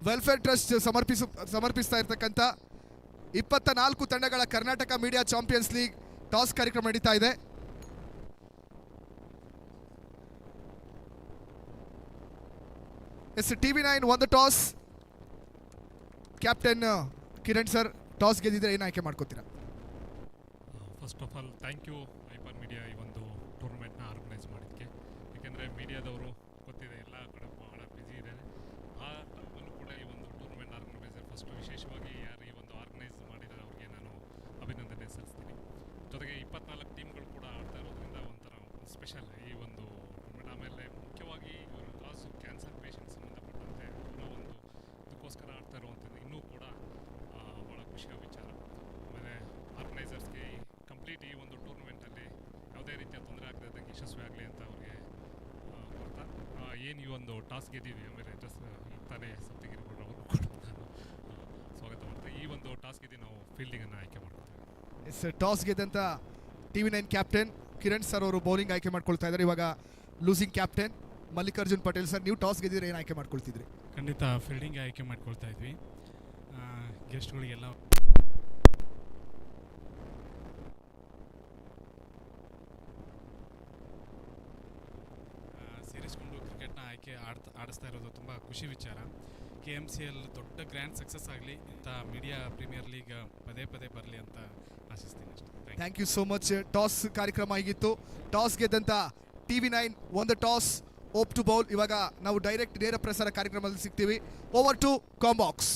Welfare trust ಸಮರ್ಪಿಸ್ತಾ ಇರತಕ್ಕಂಥ 24 ತಂಡಗಳ Karnataka media champions league toss ಕಾರ್ಯಕ್ರಮ ನಡೀತಾ ಇದೆ. TV9 won the toss. Captain Kiran sir, toss ಗೆದ್ದಿದ್ರೆ ಏನು ಆಯ್ಕೆ ಮಾಡ್ಕೋತೀರಾ? First of all thank you Hyper Media ಈ ಒಂದು ಟೂರ್ನಮೆಂಟ್ನ ಆರ್ಗನೈಸ್ ಮಾಡಿದ್ದಕ್ಕೆ. ಯಾಕೆಂದರೆ ಮೀಡಿಯಾದವರು ಗೊತ್ತಿದೆ ಎಲ್ಲ ಕಡೆ ಬಹಳ ಬ್ಯುಸಿ ಇದೆ. ಆ ಟೈಮಲ್ಲೂ ಕೂಡ ಈ ಒಂದು ಟೂರ್ನಮೆಂಟ್ ಆರ್ಗನೈಸರ್ ಫಸ್ಟು ವಿಶೇಷವಾಗಿ ಯಾರು ಈ ಒಂದು ಆರ್ಗನೈಸ್ ಮಾಡಿದ್ದಾರೆ ಅವ್ರಿಗೆ ನಾನು ಅಭಿನಂದನೆ ಸಲ್ಲಿಸ್ತೀನಿ. ಜೊತೆಗೆ 24 ಟೀಮ್ಗಳು ಕೂಡ ಆಡ್ತಾ ಇರೋದ್ರಿಂದ ಒಂಥರ ಸ್ಪೆಷಲ್ ಈ ಒಂದು ಟೂರ್ನಮೆಂಟ್. ಆಮೇಲೆ ಮುಖ್ಯವಾಗಿ ಇವರು ಕಾಸು ಕ್ಯಾನ್ಸರ್ ಪೇಷಂಟ್ ಸಂಬಂಧಪಟ್ಟಂತೆ ಅನ್ನೋ ಒಂದು ಇದಕ್ಕೋಸ್ಕರ ಆಡ್ತಾ ಇರುವಂಥದ್ದು ಇನ್ನೂ ಕೂಡ ಭಾಳ ಖುಷಿಯ ವಿಚಾರ. ಆಮೇಲೆ ಆರ್ಗನೈಸರ್ಸ್ಗೆ ಕಂಪ್ಲೀಟ್ ಈ ಒಂದು ಟೂರ್ನಮೆಂಟಲ್ಲಿ ಯಾವುದೇ ರೀತಿಯ ತೊಂದರೆ ಆಗದಂಗೆ ಯಶಸ್ವಿ ಆಗಲಿ ಅಂತ ಅವ್ರಿಗೆ ಕೊಡ್ತಾ ಏನು ಈ ಒಂದು ಟಾಸ್ ಗೆದ್ದೀವಿ. ಆಮೇಲೆ ತಾನೇ ಸಪ್ತಗಿರಿ ಅವರು ಕೂಡ ನಾನು ಸ್ವಾಗತ ಮಾಡ್ತಾ ಈ ಒಂದು ಟಾಸ್ ಗೆದ್ದು ನಾವು ಫೀಲ್ಡಿಂಗನ್ನು ಆಯ್ಕೆ ಮಾಡ್ಕೊಳ್ತೀವಿ. ಟಾಸ್ ಗೆದ್ದಂಥ TV9 ಕ್ಯಾಪ್ಟನ್ ಕಿರಣ್ ಸರ್ ಅವರು ಬೌಲಿಂಗ್ ಆಯ್ಕೆ ಮಾಡ್ಕೊಳ್ತಾ ಇದ್ದಾರೆ. ಇವಾಗ losing captain Mallikarjun Patel sir, ನೀವು ಟಾಸ್ ಗೆದ್ದಿದ್ರೆ ಏನು ಆಯ್ಕೆ ಮಾಡ್ಕೊಳ್ತಿದ್ರಿ? ಖಂಡಿತ ಫೀಲ್ಡಿಂಗ್ ಆಯ್ಕೆ ಮಾಡ್ಕೊಳ್ತಾ ಇದ್ವಿ. ಗೆಸ್ಟ್ಗಳಿಗೆಲ್ಲ ಸೇರಿಸ್ಕೊಂಡು ಕ್ರಿಕೆಟ್ನ ಆಡಿಸ್ತಾ ಇರೋದು ತುಂಬ ಖುಷಿ ವಿಚಾರ. KMCL ದೊಡ್ಡ ಗ್ರ್ಯಾಂಡ್ ಸಕ್ಸಸ್ ಆಗಲಿ, ಇಂಥ ಮೀಡಿಯಾ ಪ್ರೀಮಿಯರ್ ಲೀಗ್ ಪದೇ ಪದೇ ಬರಲಿ ಅಂತ ಆಶಿಸ್ತೀನಿ ಅಷ್ಟೇ. Thank you so much. Toss ಕಾರ್ಯಕ್ರಮ ಆಗಿತ್ತು. ಟಾಸ್ ಗೆದ್ದಂಥ TV9 ಒಂದು ಟಾಸ್ ಓಪ್ ಟು ಬೌಲ್. ಇವಾಗ ನಾವು ಡೈರೆಕ್ಟ್ ನೇರ ಪ್ರಸಾರ ಕಾರ್ಯಕ್ರಮದಲ್ಲಿ ಸಿಗ್ತೀವಿ. ಓವರ್ ಟು ಕಾಂಬಾಕ್ಸ್.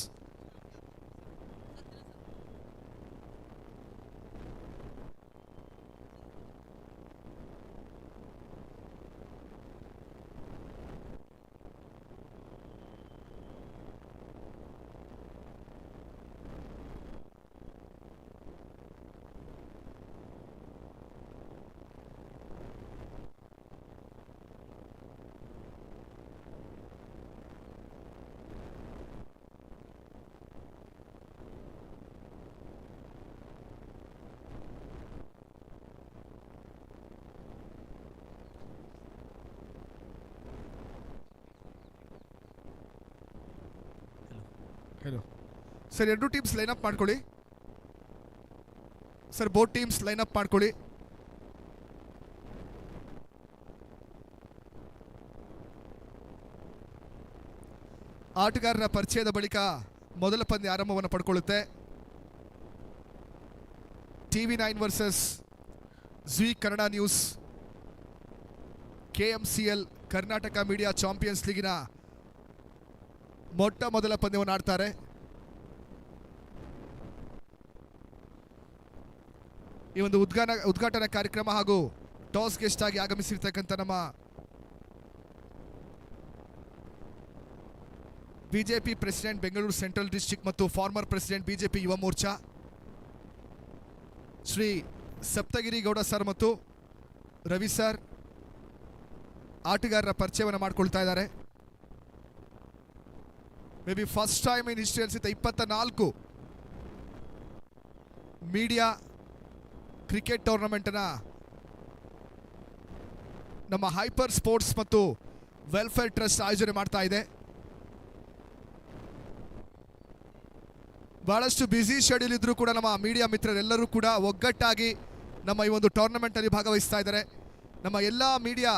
ಹಲೋ ಸರ್, ಎರಡು ಟೀಮ್ಸ್ ಲೈನ್ ಅಪ್ ಮಾಡ್ಕೊಳ್ಳಿ sir. Both teams line up ಮಾಡ್ಕೊಳ್ಳಿ. ಆಟಗಾರರ ಪರಿಚಯದ ಬಳಿಕ ಮೊದಲ ಪಂದ್ಯ ಆರಂಭವನ್ನು ಪಡ್ಕೊಳ್ಳುತ್ತೆ. TV9 versus Zee Kannada news. KMCL Karnataka media champions ಲೀಗಿನ ಮೊದಲ ಪಂದ್ಯವನ್ನು ಆಡ್ತಾರೆ. ಈ ಒಂದು ಉದ್ಘಾಟನಾ ಕಾರ್ಯಕ್ರಮ ಹಾಗೂ ಟಾಸ್ ಗೆಸ್ಟ್ ಆಗಿ ಆಗಮಿಸಿರ್ತಕ್ಕಂಥ ನಮ್ಮ BJP president Bengaluru central district ಮತ್ತು farmer president BJP Yuva Morcha Shri Saptagiri Gowda sir ಮತ್ತು ರವಿ ಸರ್ ಆಟಗಾರರ ಪರಿಚಯವನ್ನು ಮಾಡಿಕೊಳ್ತಾ ಇದ್ದಾರೆ. May be first time in history ಅನ್ಸುತ್ತೆ 24 ಮೀಡಿಯಾ ಕ್ರಿಕೆಟ್ ಟೂರ್ನಮೆಂಟ್ನ ನಮ್ಮ ಹೈಪರ್ ಸ್ಪೋರ್ಟ್ಸ್ ಮತ್ತು ವೆಲ್ಫೇರ್ ಟ್ರಸ್ಟ್ ಆಯೋಜನೆ ಮಾಡ್ತಾ ಇದೆ. ಬಹಳಷ್ಟು ಬ್ಯುಸಿ ಶೆಡ್ಯೂಲ್ ಇದ್ರೂ ಕೂಡ ನಮ್ಮ ಮೀಡಿಯಾ ಮಿತ್ರರೆಲ್ಲರೂ ಕೂಡ ಒಗ್ಗಟ್ಟಾಗಿ ನಮ್ಮ ಈ ಒಂದು ಟೂರ್ನಮೆಂಟಲ್ಲಿ ಭಾಗವಹಿಸ್ತಾ ಇದ್ದಾರೆ. ನಮ್ಮ ಎಲ್ಲ ಮೀಡಿಯಾ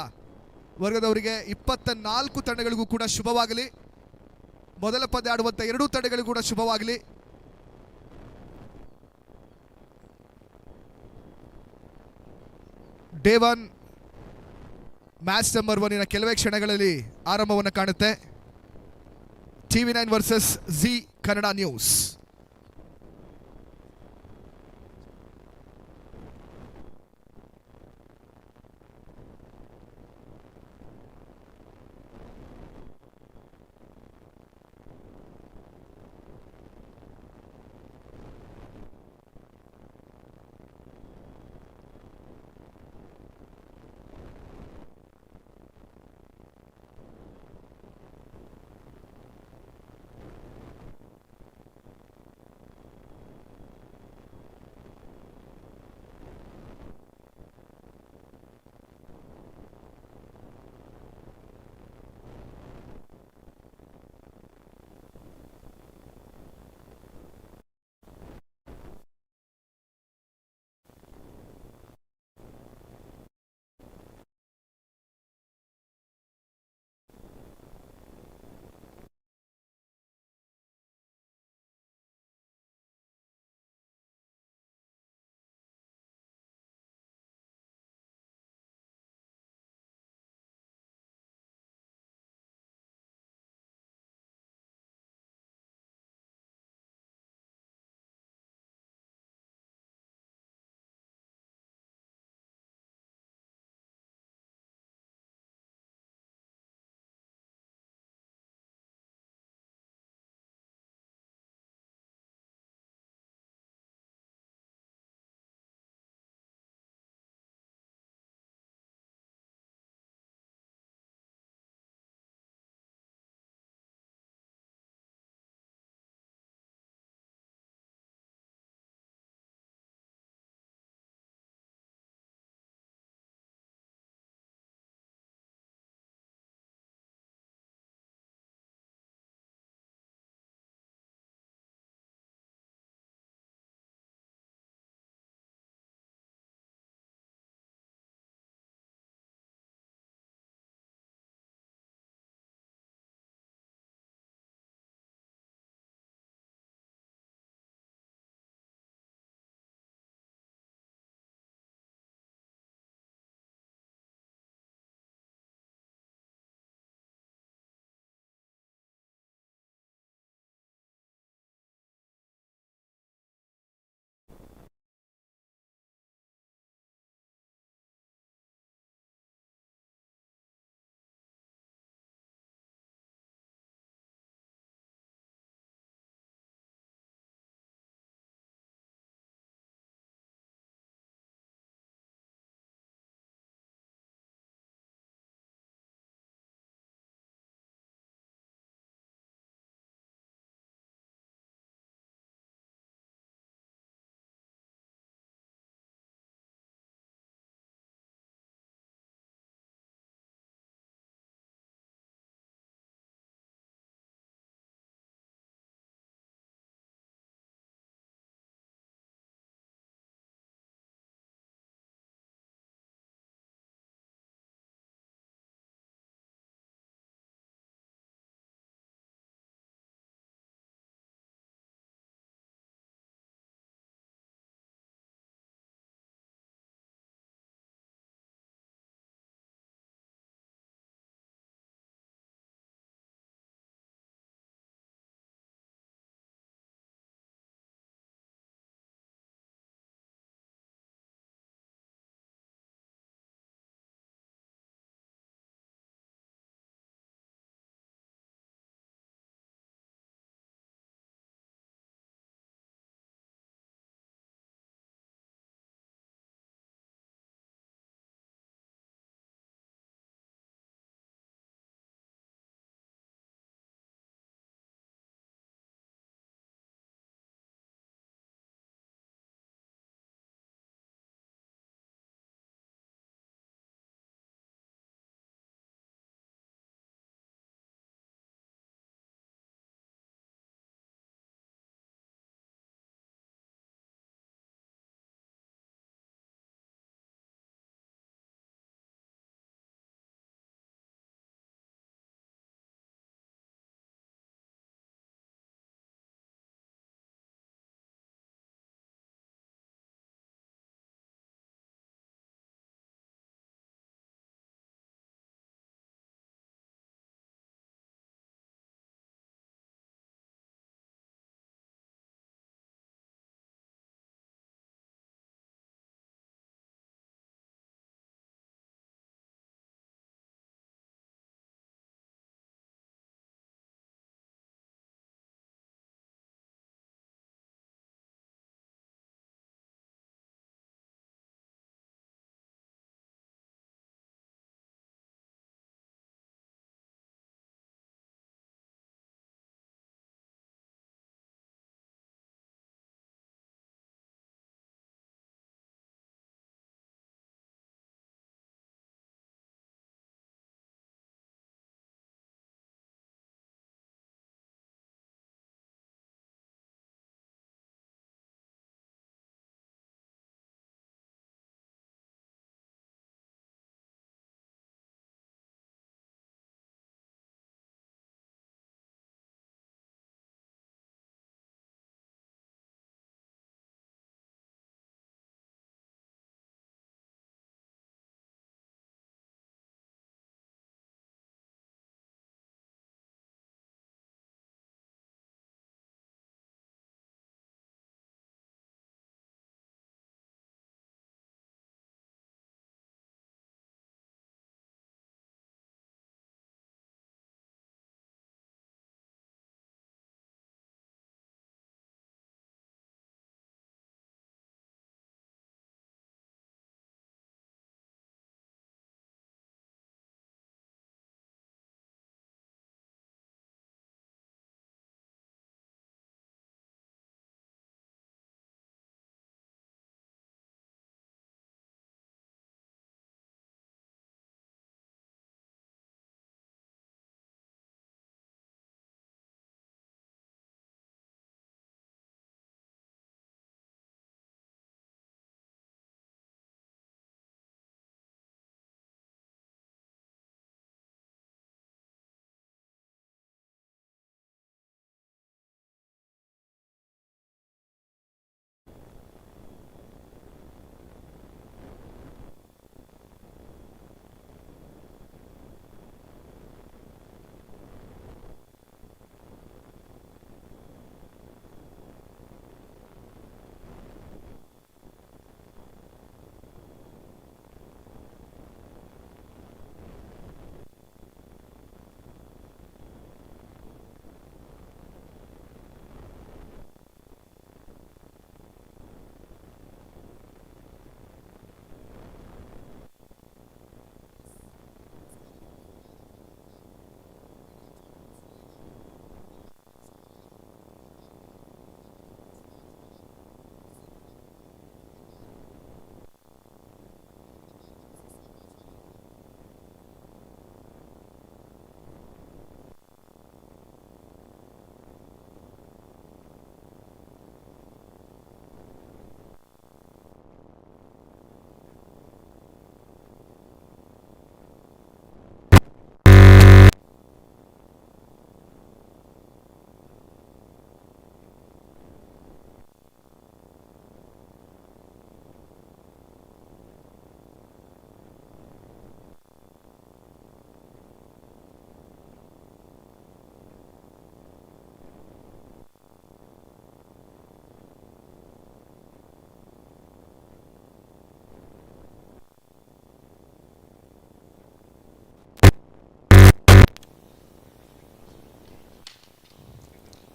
ವರ್ಗದವರಿಗೆ 24 ತಂಡಗಳಿಗೂ ಕೂಡ ಶುಭವಾಗಲಿ. ಮೊದಲ ಪಂದ್ಯ ಆಡುವಂಥ ಎರಡೂ ತಂಡಗಳಿಗೂ ಕೂಡ ಶುಭವಾಗಲಿ. ಡೇ 1 ಮ್ಯಾಚ್ ನಂಬರ್ 1 ಕೆಲವೇ ಕ್ಷಣಗಳಲ್ಲಿ ಆರಂಭವನ್ನು ಕಾಣುತ್ತೆ. TV9 versus Zee Kannada news.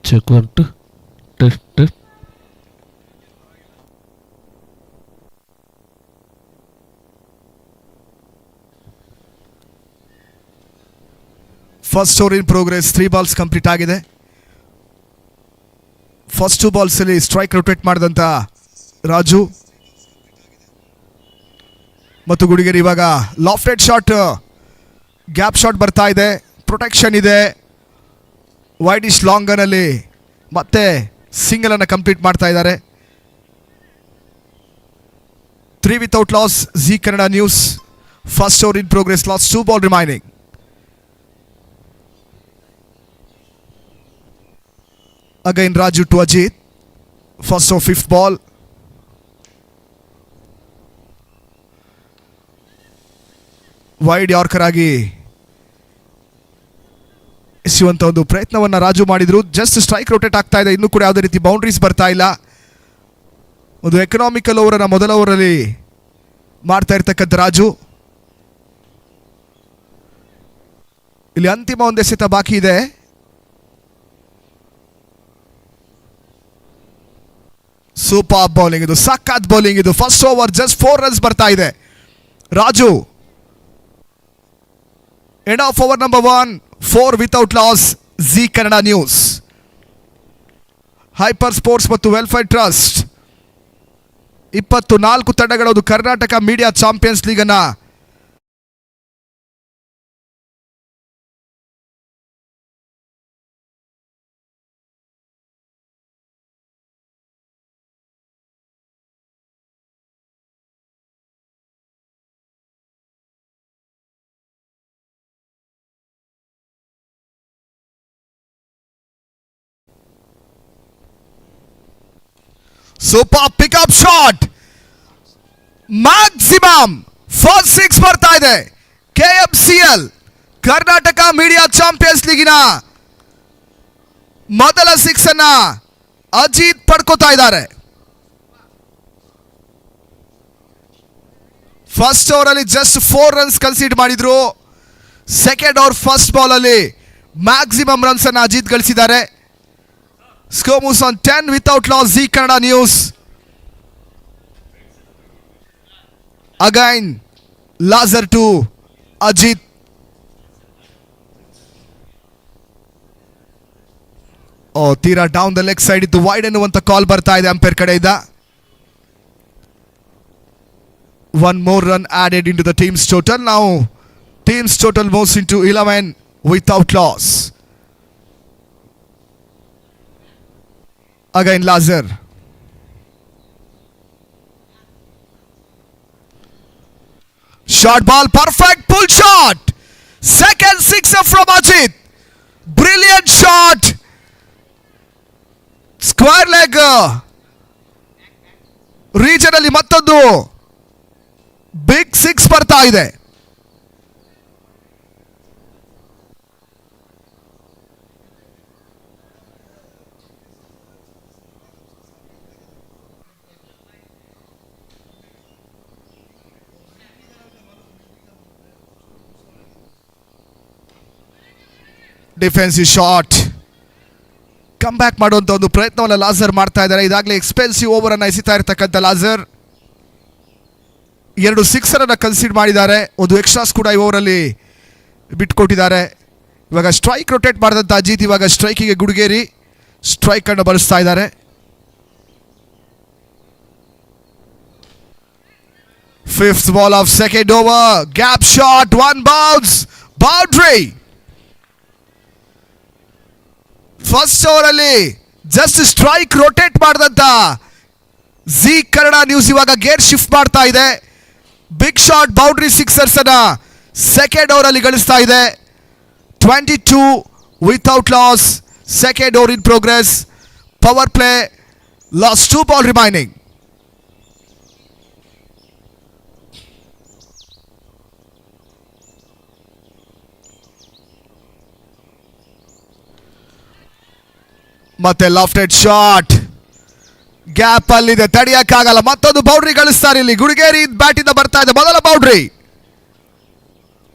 Check 1 2 test first over in progress. 3 balls complete ಆಗಿದೆ. ಫಸ್ಟ್ 2 ಬಾಲ್ಸ್ ಅಲ್ಲಿ ಸ್ಟ್ರೈಕ್ ರೊಟೇಟ್ ಮಾಡಿದಂತ ರಾಜು ಮತ್ತು ಗುಡಿಗೇರಿ ಇವಾಗ ಲಾಫ್ಟೆಡ್ ಶಾಟ್, ಗ್ಯಾಪ್ ಶಾಟ್ ಬರ್ತಾ ಇದೆ, ಪ್ರೊಟೆಕ್ಷನ್ ಇದೆ. ವೈಡಿಶ್ ಲಾಂಗನ್ ಅಲ್ಲಿ ಮತ್ತೆ ಸಿಂಗಲ್ ಅನ್ನು ಕಂಪ್ಲೀಟ್ ಮಾಡ್ತಾ ಇದ್ದಾರೆ. 3 without loss. Zee Kannada news. First over in progress. Last 2 ball remaining. Again Raju to Ajit. First or 5th ball. Wide yorker ಆಗಿ ಎಸೆಯುವಂತ ಒಂದು ಪ್ರಯತ್ನವನ್ನ ರಾಜು ಮಾಡಿದ್ರು. ಜಸ್ಟ್ ಸ್ಟ್ರೈಕ್ ರೊಟೇಟ್ ಆಗ್ತಾ ಇದೆ. ಇನ್ನೂ ಕೂಡ ಯಾವುದೇ ರೀತಿ ಬೌಂಡ್ರೀಸ್ ಬರ್ತಾ ಇಲ್ಲ. ಒಂದು ಎಕನಾಮಿಕಲ್ ಓವರನ್ನ ಮೊದಲ ಓವರಲ್ಲಿ ಮಾಡ್ತಾ ಇರ್ತಕ್ಕಂಥ ರಾಜು. ಇಲ್ಲಿ ಅಂತಿಮ ಒಂದು ಎಸೆತ ಬಾಕಿ ಇದೆ. ಸೂಪರ್ ಬೌಲಿಂಗ್ ಇದು, ಸಖತ್ ಬೌಲಿಂಗ್ ಇದು. ಫಸ್ಟ್ ಓವರ್ ಜಸ್ಟ್ 4 ರನ್ಸ್ ಬರ್ತಾ ಇದೆ. Raju end of over number 1, 4 without loss. Zee Kannada news, Hyper Sports ಮತ್ತು ವೆಲ್ಫೇರ್ ಟ್ರಸ್ಟ್ 24 ತಂಡಗಳದು ಕರ್ನಾಟಕ ಮೀಡಿಯಾ ಚಾಂಪಿಯನ್ಸ್ ಲೀಗ್ ಅನ್ನ super pickup shot, maximum first 6 ಬರ್ತಾ ಇದೆ. KMCL ಕರ್ನಾಟಕ ಮೀಡಿಯಾ ಚಾಂಪಿಯನ್ಸ್ ಲೀಗಿನ ಮೊದಲ 6 ಅನ್ನ ಅಜಿತ್ ಪಡ್ಕೋತಾ ಇದ್ದಾರೆ. ಫಸ್ಟ್ ಓವರ್ ಅಲ್ಲಿ ಜಸ್ಟ್ 4 ರನ್ಸ್ ಕನ್ಸಿಡರ್ ಮಾಡಿದ್ರು. ಸೆಕೆಂಡ್ ಓವರ್ ಫಸ್ಟ್ ಬಾಲ್ ಅಲ್ಲಿ ಮ್ಯಾಕ್ಸಿಮಮ್ ರನ್ಸ್ ಅನ್ನ ಅಜಿತ್ ಗಳಿಸಿದ್ದಾರೆ. Score moves on 10 without loss. Zee Kannada News. Again, Lazar to Ajit. ತೀರಾ ಡೌನ್ ದ ಲೆಗ್ ಸೈಡ್ ಇದ್ದು ವೈಡ್ ಅನ್ನುವಂಥ ಕಾಲ್ ಬರ್ತಾ ಇದೆ ಅಂಪೈರ್ ಕಡೆಯಿಂದ. 1 more run added into the team's total. Now team's total moves into 11 without loss. Again Lazar. Short ball, perfect pull shot. Second sixer from Ajit. Brilliant shot. Square leg. Region ಅಲ್ಲಿ ಮತ್ತೊಂದು big 6 ಬರ್ತಾ ಇದೆ. Defensive shot, come back ಮಾಡುವಂಥ ಒಂದು ಪ್ರಯತ್ನವನ್ನು ಲಾಜರ್ ಮಾಡ್ತಾ ಇದ್ದಾರೆ. ಇದಾಗಲೇ expensive over ಅನ್ನು ಎಸಿತಾ ಇರತಕ್ಕಂಥ ಲಾಜರ್ 2 ಸಿಕ್ಸರ್ ಅನ್ನು ಕನ್ಸಿಡರ್ ಮಾಡಿದ್ದಾರೆ. ಒಂದು ಎಕ್ಸ್ಟ್ರಾಸ್ ಕೂಡ ಈ ಓವರಲ್ಲಿ ಬಿಟ್ಕೊಟ್ಟಿದ್ದಾರೆ. ಇವಾಗ ಸ್ಟ್ರೈಕ್ ರೊಟೇಟ್ ಮಾಡಿದಂಥ ಅಜಿತ್ ಇವಾಗ ಸ್ಟ್ರೈಕಿಗೆ ಗುಡಿಗೇರಿ ಸ್ಟ್ರೈಕ್ ಅನ್ನು ಬಳಸ್ತಾ ಇದ್ದಾರೆ. Fifth ball of second over, gap shot, 1 bounce, boundary. First over ಅಲ್ಲಿ ಜಸ್ಟ್ ಸ್ಟ್ರೈಕ್ ರೊಟೇಟ್ ಮಾಡಿದಂತ ಜಿ ಕನ್ನಡ ನ್ಯೂಸ್ ಇವಾಗ ಗೇರ್ ಶಿಫ್ಟ್ ಮಾಡ್ತಾ ಇದೆ. ಬಿಗ್ ಶಾಟ್, ಬೌಂಡ್ರಿ ಸಿಕ್ಸರ್ಸ್ ಅನ್ನ ಸೆಕೆಂಡ್ ಓವರ್ ಅಲ್ಲಿ ಗಳಿಸ್ತಾ ಇದೆ. 22 without loss. Second over in progress. Power play, last 2 ball remaining. ಮತ್ತೆ lofted shot, gap ಅಲ್ಲಿದೆ, ತಡೆಯಕ್ಕಾಗಲ್ಲ. ಮತ್ತೊಂದು ಬೌಂಡ್ರಿ ಗಳಿಸ್ತಾರೆ ಇಲ್ಲಿ. ಗುಡಿಗೇರಿ ಬ್ಯಾಟ್ ಇಂದ ಬರ್ತಾ ಇದೆ ಮೊದಲ ಬೌಂಡ್ರಿ.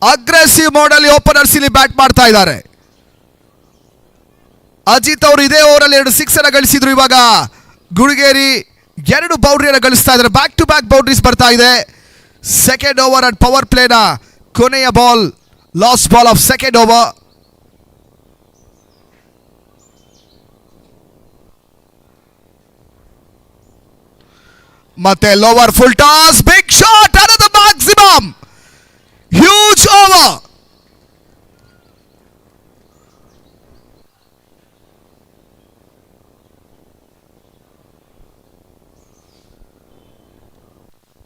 ಅಗ್ರೆಸಿವ್ ಮೋಡ್ ಅಲ್ಲಿ ಓಪನರ್ಸ್ ಇಲ್ಲಿ ಬ್ಯಾಟ್ ಮಾಡ್ತಾ ಇದ್ದಾರೆ. ಅಜಿತ್ ಅವರು ಇದೇ ಓವರಲ್ಲಿ 2 ಸಿಕ್ಸ್ ಅನ್ನ ಗಳಿಸಿದ್ರು. ಇವಾಗ ಗುಡಿಗೇರಿ 2 ಬೌಂಡ್ರಿಯನ್ನು ಗಳಿಸ್ತಾ ಇದ್ದಾರೆ. ಬ್ಯಾಕ್ ಟು ಬ್ಯಾಕ್ ಬೌಂಡ್ರೀಸ್ ಬರ್ತಾ ಇದೆ. ಸೆಕೆಂಡ್ ಓವರ್ ಅಂಡ್ ಪವರ್ ಪ್ಲೇನ ಕೊನೆಯ ball, last ball of second over. ಮತ್ತೆ lower full toss, big shot, another maximum, huge over.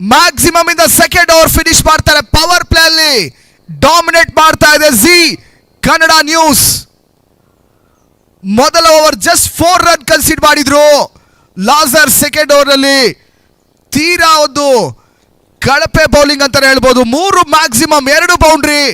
Maximum ಇಂದ ಸೆಕೆಂಡ್ ಓವರ್ ಫಿನಿಶ್ ಮಾಡ್ತಾರೆ. ಪವರ್ ಪ್ಲೇ ಅಲ್ಲಿ ಡಾಮಿನೇಟ್ ಮಾಡ್ತಾ ಇದೆ ಜಿ ಕನ್ನಡ ನ್ಯೂಸ್. ಮೊದಲ ಓವರ್ ಜಸ್ಟ್ 4 ರನ್ ಕನ್ಸಿಡ್ ಮಾಡಿದ್ರು. ಲಾಸರ್ ಸೆಕೆಂಡ್ ಓವರ್ ನಲ್ಲಿ ತೀರಾ ಒಂದು ಕಳಪೆ ಬೌಲಿಂಗ್ ಅಂತಾನೆ ಹೇಳ್ಬೋದು. 3 maximum, 2 boundary.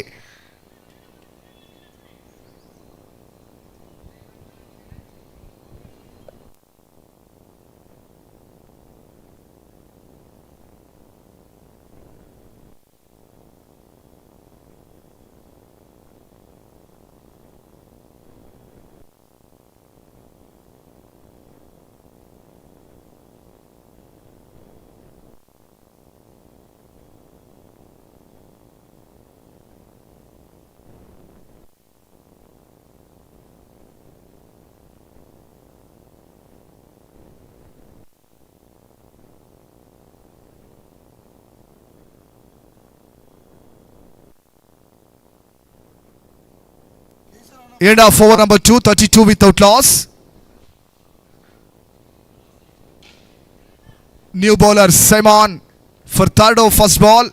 End of over number 2, 32 without loss. New bowler Simon for third over first ball.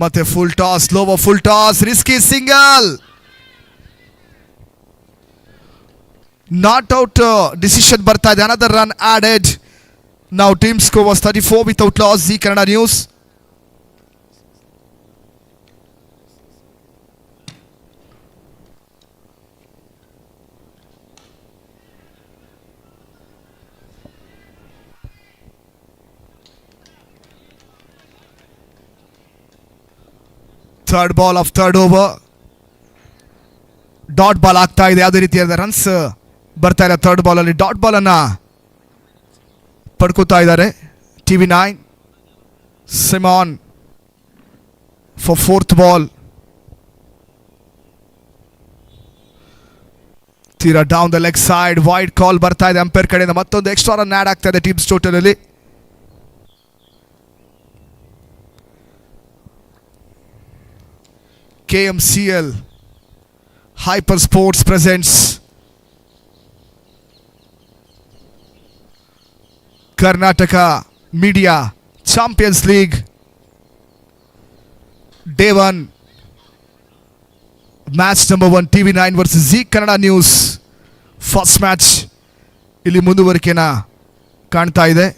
ಮತ್ತೆ full toss, lower full toss, risky single, not out decision ಬರ್ತಾ ಇದೆ. Another run added. ನಾವು team score was 34 without loss. Zee Kannada news. Third ball of third over. Dot ball ಆಗ್ತಾ ಇದೆ. ಯಾವುದೇ ರೀತಿಯಾದ runs ಬರ್ತಾ ಇಲ್ಲ. ಥರ್ಡ್ ಬಾಲ್ ಅಲ್ಲಿ ಡಾಟ್ ಬಾಲ್ ಅನ್ನ ಪಡ್ಕೋತಾ ಇದ್ದಾರೆ TV9. Come on for fourth ball. ತೀರಾ down the leg side, wide call ಬರ್ತಾ ಇದೆ ಅಂಪೈರ್ ಕಡೆಯಿಂದ. ಮತ್ತೊಂದು ಎಕ್ಸ್ಟ್ರಾ ರನ್ ಆಡ್ ಆಗ್ತಾ ಇದೆ ಟೀಮ್ಸ್ ಟೋಟಲ್ ಅಲ್ಲಿ. KMCL Hyper Sports presents Karnataka Media Champions League Day 1 match number 1, TV9 versus Z Kannada News. First match ಇಲ್ಲಿ ಮುಂದುವರಿಕೆನ ಕಾಣ್ತಾ ಇದೆ.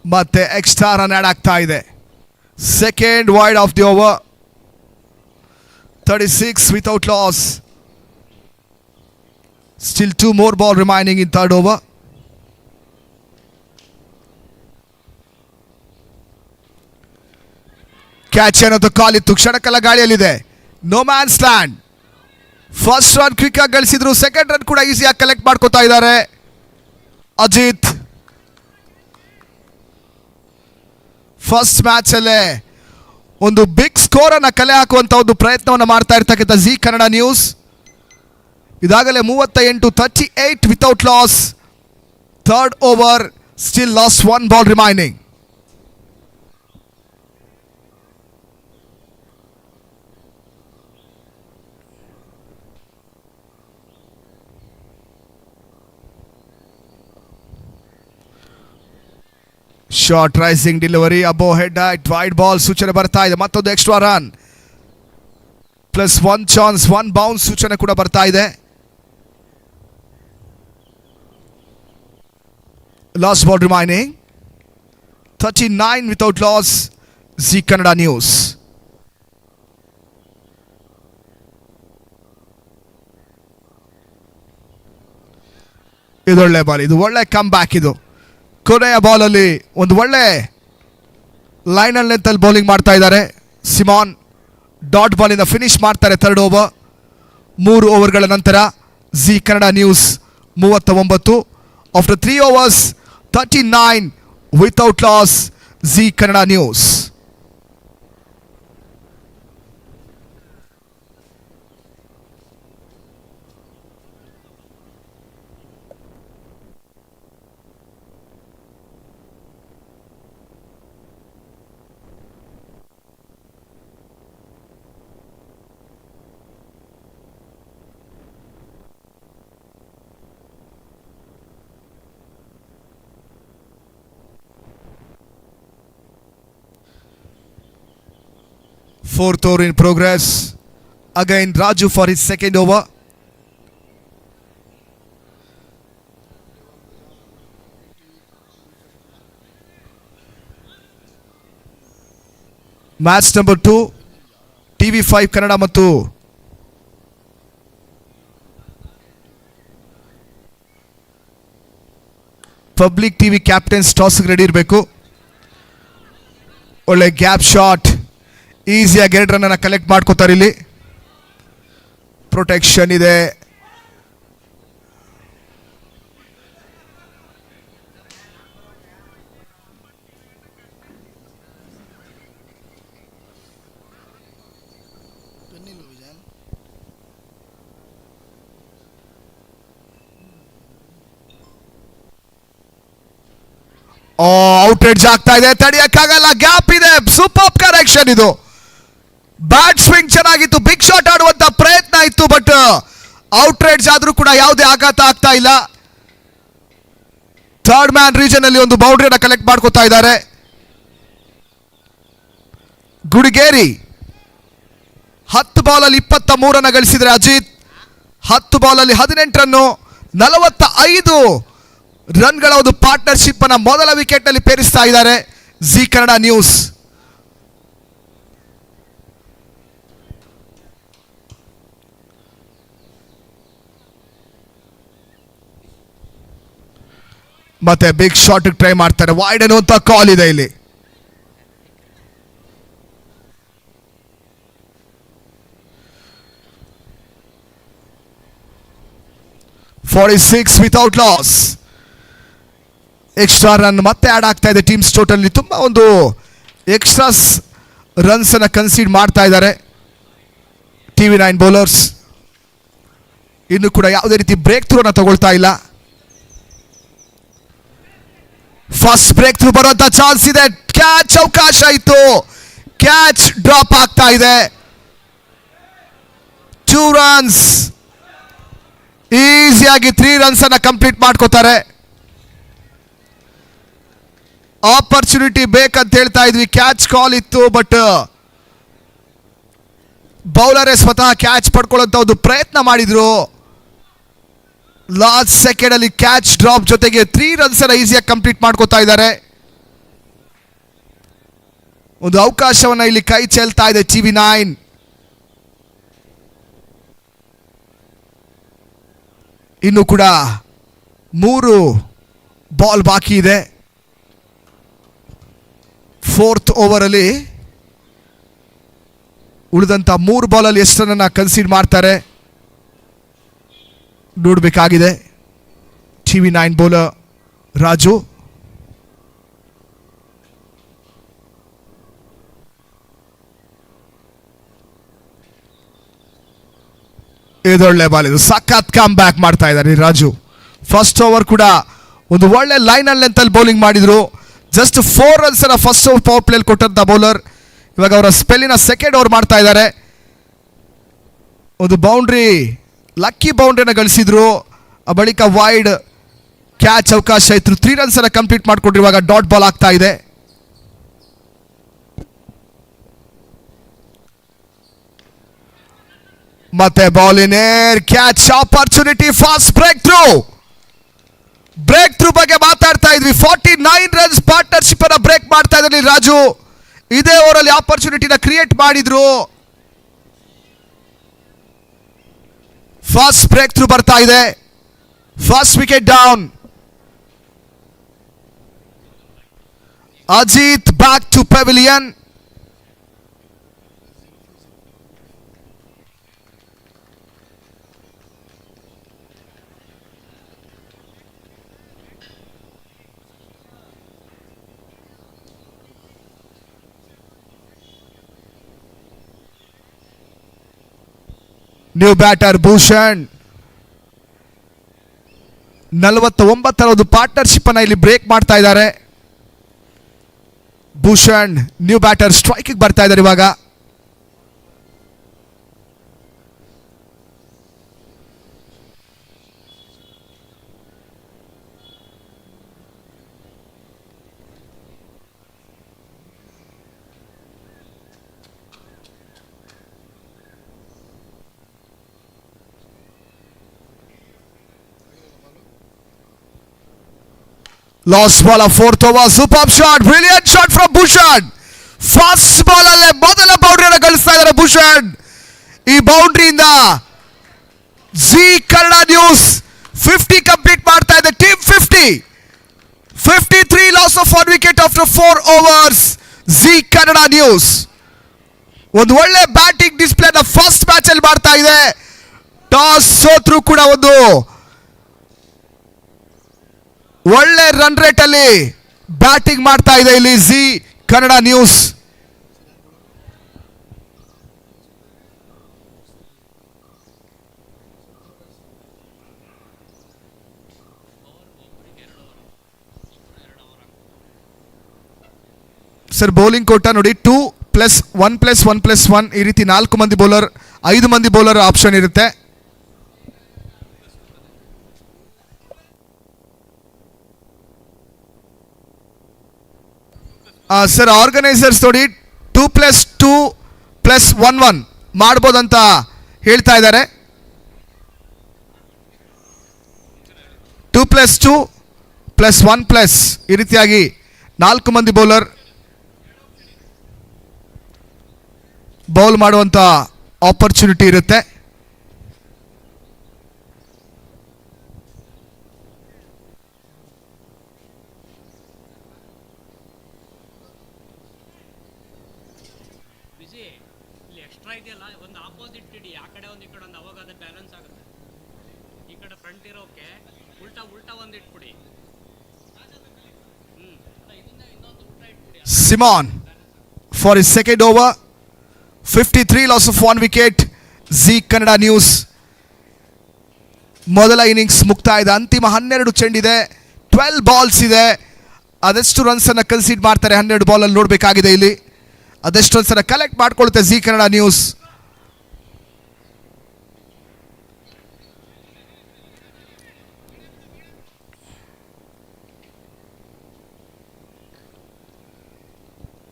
ಮತ್ತೆ ಎಕ್ಸ್ಟ್ರಾ ರನ್ ಆಡ್ ಆಗ್ತಾ ಇದೆ. Second wide of the over. 36 without loss. Still 2 more ball remaining in third over. Catch ಅನ್ನೋದು ಕಾಲಿತ್ತು. ಕ್ಷಣಕಲ ಗಾಳಿಯಲ್ಲಿದೆ. No man's land. First run quick ಆಗಿ ಗಳಿಸಿದ್ರು. ಸೆಕೆಂಡ್ ರನ್ ಕೂಡ ಈಸಿಯಾಗಿ ಕಲೆಕ್ಟ್ ಮಾಡ್ಕೋತಾ ಇದ್ದಾರೆ ಅಜಿತ್. ಫಸ್ಟ್ ಮ್ಯಾಚ್ ಅಲ್ಲೇ ಒಂದು ಬಿಗ್ ಸ್ಕೋರ್ ಅನ್ನ ಕಲೆ ಹಾಕುವಂತ ಒಂದು ಪ್ರಯತ್ನವನ್ನು ಮಾಡ್ತಾ ಇರ್ತಕ್ಕಂಥ ಜಿ ಕನ್ನಡ ನ್ಯೂಸ್. ಇದಾಗಲೇ 38 without loss. Third over, still last 1 ball remaining. Short rising delivery, above head height, wide ball ಸೂಚನೆ ಬರ್ತಾ ಇದೆ. ಮತ್ತೊಂದು extra run plus 1 chance, 1 bounce ಸೂಚನೆ ಕೂಡ ಬರ್ತಾ ಇದೆ. Last ball remaining. 39 without loss. Zee Kannada news. ಇದೊಳ್ಳೆ ಬಾಲ್, ಇದು ಒಳ್ಳೆ ಕಮ್ ಬ್ಯಾಕ್. ಇದು ಕೊನೆಯ ಬಾಲಲ್ಲಿ ಒಂದು ಒಳ್ಳೆ ಲೈನ್ ಅಂಡ್ ಲೆಂತ್ ಅಲ್ಲಿ ಬೌಲಿಂಗ್ ಮಾಡ್ತಾ ಇದ್ದಾರೆ. ಸಿಮಾನ್ ಡಾಟ್ ಬಾಲಿಂದ ಫಿನಿಶ್ ಮಾಡ್ತಾರೆ. 3rd over. 3 ಓವರ್ಗಳ ನಂತರ G Kannada news 39. After 3 overs 39 without loss. Zee Kannada news. Fourth over in progress. Again Raju for his second over. Match number 2 TV5 Kannada ಮತ್ತು public TV captains toss ready ಇರಬೇಕು. ಒಳ್ಳೆ gap shot, ಈಸಿಯಾಗಿ 2 run collect ಮಾಡ್ಕೋತಾರೆ. ಇಲ್ಲಿ protection ಇದೆ. Outrage ಆಗ್ತಾ ಇದೆ, ತಡೆಯಕ್ಕಾಗಲ್ಲ, gap ಇದೆ. ಸೂಪರ್ ಕರೆಕ್ಷನ್ ಇದು. ಬ್ಯಾಟ್ ಸ್ವಿಂಗ್ ಚೆನ್ನಾಗಿತ್ತು, ಬಿಗ್ ಶಾಟ್ ಆಡುವಂತ ಪ್ರಯತ್ನ ಇತ್ತು, ಬಟ್ ಔಟ್ರೇಜ್ ಆದ್ರೂ ಕೂಡ ಯಾವುದೇ ಆಘಾತ ಆಗ್ತಾ ಇಲ್ಲ. 3rd ಮ್ಯಾನ್ ರೀಜನ್ ಅಲ್ಲಿ ಒಂದು ಬೌಂಡ್ರಿಯನ್ನು ಕಲೆಕ್ಟ್ ಮಾಡ್ಕೋತಾ ಇದ್ದಾರೆ. ಗುಡಿಗೇರಿ 10 ಬಾಲಲ್ಲಿ 23 ರನ್ ಗಳಿಸಿದ್ರೆ ಅಜಿತ್ 10 ಬಾಲಲ್ಲಿ 18 ರನ್ನು, 45 ರನ್ಗಳ ಒಂದು ಪಾರ್ಟ್ನರ್ಶಿಪ್ ಅನ್ನ ಮೊದಲ ವಿಕೆಟ್ ನಲ್ಲಿ ಪೇರಿಸ್ತಾ ಇದ್ದಾರೆ ಜಿ ಕನ್ನಡ ನ್ಯೂಸ್. ಮತ್ತೆ ಬಿಗ್ ಶಾಟ್ ಟ್ರೈ ಮಾಡ್ತಾರೆ. ವೈಡ್ ಅನ್ನುವಂತ ಕಾಲ್ ಇದೆ ಇಲ್ಲಿ. (46) ವಿತೌಟ್ ಲಾಸ್. ಎಕ್ಸ್ಟ್ರಾ ರನ್ ಮತ್ತೆ ಆಡ್ ಆಗ್ತಾ ಇದೆ ಟೀಮ್ಸ್ ಟೋಟಲ್. ತುಂಬಾ ಒಂದು ಎಕ್ಸ್ಟ್ರಾಸ್ ರನ್ಸ್ ಅನ್ನ ಕನ್ಸೀಡ್ ಮಾಡ್ತಾ ಇದ್ದಾರೆ TV9 ಬೌಲರ್ಸ್. ಇನ್ನು ಕೂಡ ಯಾವುದೇ ರೀತಿ ಬ್ರೇಕ್ ಥ್ರೂ ಅನ್ನ ತಗೊಳ್ತಾ ಇಲ್ಲ. ಫಸ್ಟ್ ಬ್ರೇಕ್ ಥ್ರೂ ಬರುವಂತ ಚಾನ್ಸ್ ಇದೆ. ಕ್ಯಾಚ್ ಅವಕಾಶ ಇತ್ತು, ಕ್ಯಾಚ್ ಡ್ರಾಪ್ ಆಗ್ತಾ ಇದೆ. 2 runs. ಈಸಿಯಾಗಿ 3 runs ಅನ್ನ ಕಂಪ್ಲೀಟ್ ಮಾಡ್ಕೋತಾರೆ. ಆಪರ್ಚುನಿಟಿ ಬೇಕಂತ ಹೇಳ್ತಾ ಇದ್ವಿ, ಕ್ಯಾಚ್ ಕಾಲ್ ಇತ್ತು, ಬಟ್ ಬೌಲರೇ ಸ್ವತಃ ಕ್ಯಾಚ್ ಪಡ್ಕೊಳ್ಳುವಂತ ಒಂದು ಪ್ರಯತ್ನ ಮಾಡಿದ್ರು. ಲಾಸ್ಟ್ ಸೆಕೆಂಡ್ ಅಲ್ಲಿ ಕ್ಯಾಚ್ ಡ್ರಾಪ್ ಜೊತೆಗೆ 3 runs ಅನ್ನ ಈಸಿಯಾಗಿ ಕಂಪ್ಲೀಟ್ ಮಾಡ್ಕೋತಾ ಇದ್ದಾರೆ. ಒಂದು ಅವಕಾಶವನ್ನ ಇಲ್ಲಿ ಕೈ ಚೆಲ್ತಾ ಇದೆ TV9. ಇನ್ನು ಕೂಡ 3 ಬಾಲ್ ಬಾಕಿ ಇದೆ. 4th ಓವರ್ ಅಲ್ಲಿ ಉಳಿದಂತ 3 ಬಾಲಲ್ಲಿ ಎಷ್ಟನ್ನ ಕನ್ಸೀಡ್ ಮಾಡ್ತಾರೆ ನೋಡಬೇಕಾಗಿದೆ. TV9 bowler Raju. ಇದೊಳ್ಳೆ ಬಾಲ್, ಇದು ಸಖತ್ ಕಮ್ ಬ್ಯಾಕ್ ಮಾಡ್ತಾ ಇದ್ದಾರೆ ರಾಜು. ಫಸ್ಟ್ ಓವರ್ ಕೂಡ ಒಂದು ಒಳ್ಳೆ ಲೈನ್ ಅಂಡ್ ಲೆಂತ್ ಅಲ್ಲಿ ಬೌಲಿಂಗ್ ಮಾಡಿದ್ರು. ಜಸ್ಟ್ 4 runs ಅನ್ನ ಫಸ್ಟ್ ಓವರ್ ಪವರ್ ಪ್ಲೇಲಿ ಕೊಟ್ಟಂತ ಬೌಲರ್ ಇವಾಗ ಅವರ ಸ್ಪೆಲ್ಲಿನ ಸೆಕೆಂಡ್ ಓವರ್ ಮಾಡ್ತಾ ಇದ್ದಾರೆ. ಒಂದು ಬೌಂಡ್ರಿ, ಲಕ್ಕಿ ಬೌಂಡ್ರಿನ ಗಳಿಸಿದ್ರು. ಆ ಬಳಿಕ ವೈಡ್ ಕ್ಯಾಚ್ ಅವಕಾಶ ಇತ್ತು. 3 runs ಅನ್ನ ಕಂಪ್ಲೀಟ್ ಮಾಡ್ಕೊಂಡಿರುವಾಗ ಡಾಟ್ ಬಾಲ್ ಆಗ್ತಾ ಇದೆ. ಮತ್ತೆ ball in air, catch opportunity, fast breakthrough ಬಗ್ಗೆ ಮಾತಾಡ್ತಾ ಇದ್ವಿ. 49 runs ಪಾರ್ಟ್ನರ್ಶಿಪ್ ಅನ್ನ ಬ್ರೇಕ್ ಮಾಡ್ತಾ ಇದ್ದಾರೆ ರಾಜು. ಇದೇ ಓವರಲ್ಲಿ ಆಪರ್ಚುನಿಟಿನ ಕ್ರಿಯೇಟ್ ಮಾಡಿದ್ರು. ಫಸ್ಟ್ ಬ್ರೇಕ್ ಥ್ರೂ ಬರ್ತಾ ಇದೆ. First wicket down. Ajit back to pavilion. New batter Bhushan. 49 partnership ಅನ್ನ ಇಲ್ಲಿ ಬ್ರೇಕ್ ಮಾಡ್ತಾ ಇದ್ದಾರೆ. ಭೂಷಣ್ ನ್ಯೂ ಬ್ಯಾಟರ್ ಸ್ಟ್ರೈಕ್ ಬರ್ತಾ ಇದ್ದಾರೆ ಇವಾಗ. Lost ball of fourth over. Superb shot. Brilliant shot from Bhushan. Fast ball ಅಲ್ಲೇ ಮೊದಲ ಬೌಂಡ್ರಿಯನ್ನು ಗಳಿಸ್ತಾ ಇದ್ದಾರೆ ಭೂಷಣ್. ಈ ಬೌಂಡ್ರಿಯಿಂದ ಜಿ ಕನ್ನಡ ನ್ಯೂಸ್ 50 ಕಂಪ್ಲೀಟ್ ಮಾಡ್ತಾ ಇದೆ. Team 50. 53 loss of 1 wicket after 4 overs. G Kannada news ಒಂದು ಒಳ್ಳೆ ಬ್ಯಾಟಿಂಗ್ ಡಿಸ್ಪ್ಲೇ ನ ಫಸ್ಟ್ ಮ್ಯಾಚ್ ಅಲ್ಲಿ ಮಾಡ್ತಾ ಇದೆ. ಟಾಸ್ ಸೋತ್ರು ಕೂಡ ಒಂದು ಒಳ್ಳೆ ರನ್ ರೇಟ್ ಅಲ್ಲಿ ಬ್ಯಾಟಿಂಗ್ ಮಾಡ್ತಾ ಇದೆ ಇಲ್ಲಿ Zee Kannada news. Sir bowling quota ನೋಡಿ 2+1+1+1 ಈ ರೀತಿ 4 ಮಂದಿ ಬೌಲರ್ 5 ಮಂದಿ ಬೌಲರ್ ಆಪ್ಷನ್ ಇರುತ್ತೆ. ಸರ್ ಆರ್ಗನೈಸರ್ಸ್ ನೋಡಿ 2+2+1+1 ಮಾಡ್ಬೋದಂತ ಹೇಳ್ತಾ ಇದ್ದಾರೆ. 2+2+1+ ಈ ರೀತಿಯಾಗಿ 4 ಮಂದಿ ಬೌಲರ್ ಬೌಲ್ ಮಾಡುವಂತ ಆಪರ್ಚುನಿಟಿ ಇರುತ್ತೆ. ಎಕ್ಸ್ಟ್ರಾ ಇದೆಯಲ್ಲ ಒಂದು ಆಪೋಸಿಟ್ ಇಡಿ, ಆ ಕಡೆ ಒಂದು ಈ ಕಡೆ ಒಂದು, ಅವಾಗ ಅದು ಬ್ಯಾಲೆನ್ಸ್ ಆಗುತ್ತೆ. ಈ ಕಡೆ ಫ್ರಂಟ್ ಇರೋಕೆ ಉಲ್ಟಾ ಒಂದು ಇಟ್ಬಿಡಿ. ಇದನ್ನ ಇನ್ನೊಂದು ಉಲ್ಟಾ ಇಟ್ಬಿಡಿ. Come on for is second over. 53 loss of 1 wicket. Zee Kannada news ಮೊದಲ ಇನ್ನಿಂಗ್ಸ್ ಮುಕ್ತಾಯದ ಅಂತಿಮ 12 ಚೆಂಡಿದೆ. 12 ಬಾಲ್ಸ್ ಇದೆ. ಅದೆಷ್ಟು ರನ್ಸ್ ಅನ್ನ ಕನ್ಸೀಡ್ ಮಾಡ್ತಾರೆ 12 ಬಾಲ್ ಅಲ್ಲಿ ನೋಡಬೇಕಾಗಿದೆ ಇಲ್ಲಿ. ಅದೆಷ್ಟು ರನ್ಸ್ ಅನ್ನ ಕಲೆಕ್ಟ್ ಮಾಡ್ಕೊಳುತ್ತೆ Zee Kannada news.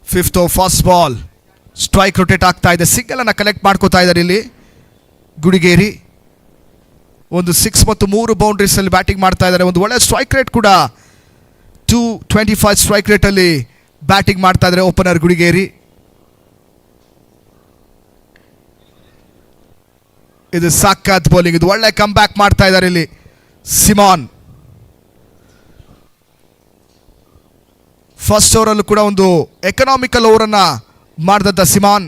Fifth fast ball strike rotate ಆಗ್ತಾ ಇದೆ. ಸಿಂಗಲ್ ಅನ್ನ ಕಲೆಕ್ಟ್ ಮಾಡ್ಕೋತಾ ಇದ್ದಾರೆ ಇಲ್ಲಿ ಗುಡಿಗೇರಿ. ಒಂದು 6 ಮತ್ತು 3 ಬೌಂಡ್ರೀಸ್ ಅಲ್ಲಿ ಬ್ಯಾಟಿಂಗ್ ಮಾಡ್ತಾ ಇದ್ದಾರೆ. ಒಂದು ಒಳ್ಳೆ ಸ್ಟ್ರೈಕ್ ರೇಟ್ ಕೂಡ 225 ಸ್ಟ್ರೈಕ್ ರೇಟ್ ಅಲ್ಲಿ ಬ್ಯಾಟಿಂಗ್ ಮಾಡ್ತಾ ಇದ್ದಾರೆ ಓಪನರ್ ಗುಡಿಗೇರಿ. ಇದು ಸಾಕಾತ್ ಬೌಲಿಂಗ್. ಇದು ಒಳ್ಳೆ ಕಮ್ ಬ್ಯಾಕ್ ಮಾಡ್ತಾ ಇದ್ದಾರೆ ಇಲ್ಲಿ ಸಿಮಾನ್. ಫಸ್ಟ್ ಓವರಲ್ಲೂ ಕೂಡ ಒಂದು ಎಕನಾಮಿಕಲ್ ಓವರನ್ನ ಮಾಡಿದಂಥ ಸಿಮಾನ್.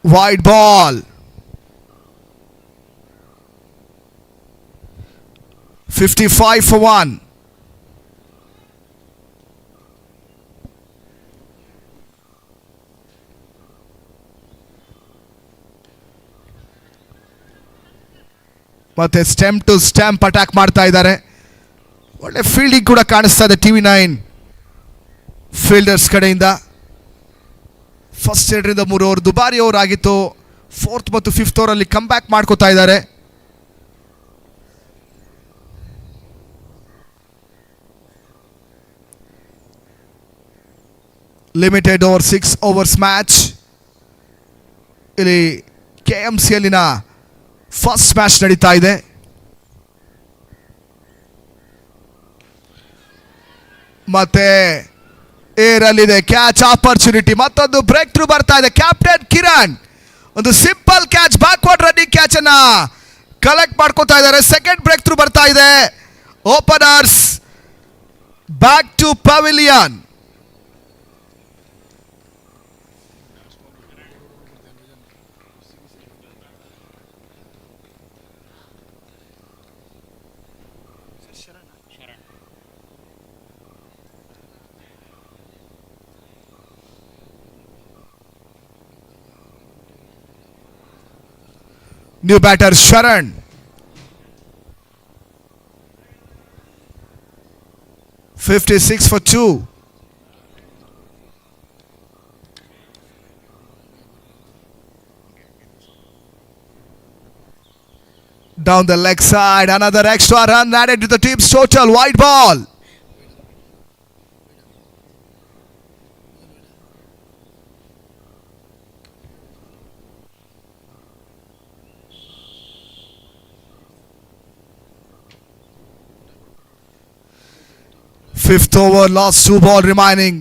Wide ball. 55 for 1. ಮತ್ತೆ ಸ್ಟೆಮ್ ಟು ಸ್ಟೆಂಪ್ ಅಟ್ಯಾಕ್ ಮಾಡ್ತಾ ಇದ್ದಾರೆ. ಒಳ್ಳೆ ಫೀಲ್ಡಿಂಗ್ ಕೂಡ ಕಾಣಿಸ್ತಾ ಇದೆ TV9 ಫೀಲ್ಡರ್ಸ್ ಕಡೆಯಿಂದ. ಫಸ್ಟ್ 2ರಿಂದ 3 ಓವರ್ ದುಬಾರಿ ಓವರ್ ಆಗಿತ್ತು. 4th ಮತ್ತು 5th ಓವರಲ್ಲಿ ಕಮ್ ಬ್ಯಾಕ್ ಮಾಡ್ಕೋತಾ ಇದ್ದಾರೆ. Limited over 6 overs match. ಇಲ್ಲಿ KMCಯಲ್ಲಿನ ಫಸ್ಟ್ ಮ್ಯಾಚ್ ನಡೀತಾ ಇದೆ. ಮತ್ತೆ ಏರಲ್ಲಿದೆ ಕ್ಯಾಚ್ ಆಪರ್ಚುನಿಟಿ, ಮತ್ತೊಂದು ಬ್ರೇಕ್ ಥ್ರೂ ಬರ್ತಾ ಇದೆ. ಕ್ಯಾಪ್ಟನ್ ಕಿರಣ್ ಒಂದು simple catch, backward running catch ಅನ್ನ ಕಲೆಕ್ಟ್ ಮಾಡ್ಕೋತಾ ಇದ್ದಾರೆ. ಸೆಕೆಂಡ್ ಬ್ರೇಕ್ ಥ್ರೂ ಬರ್ತಾ ಇದೆ. Openers back to pavilion. New batter Sharan. .56 for 2. Down the leg side, another extra run added to the team's total. Wide ball. Fifth over, last 2 ball remaining.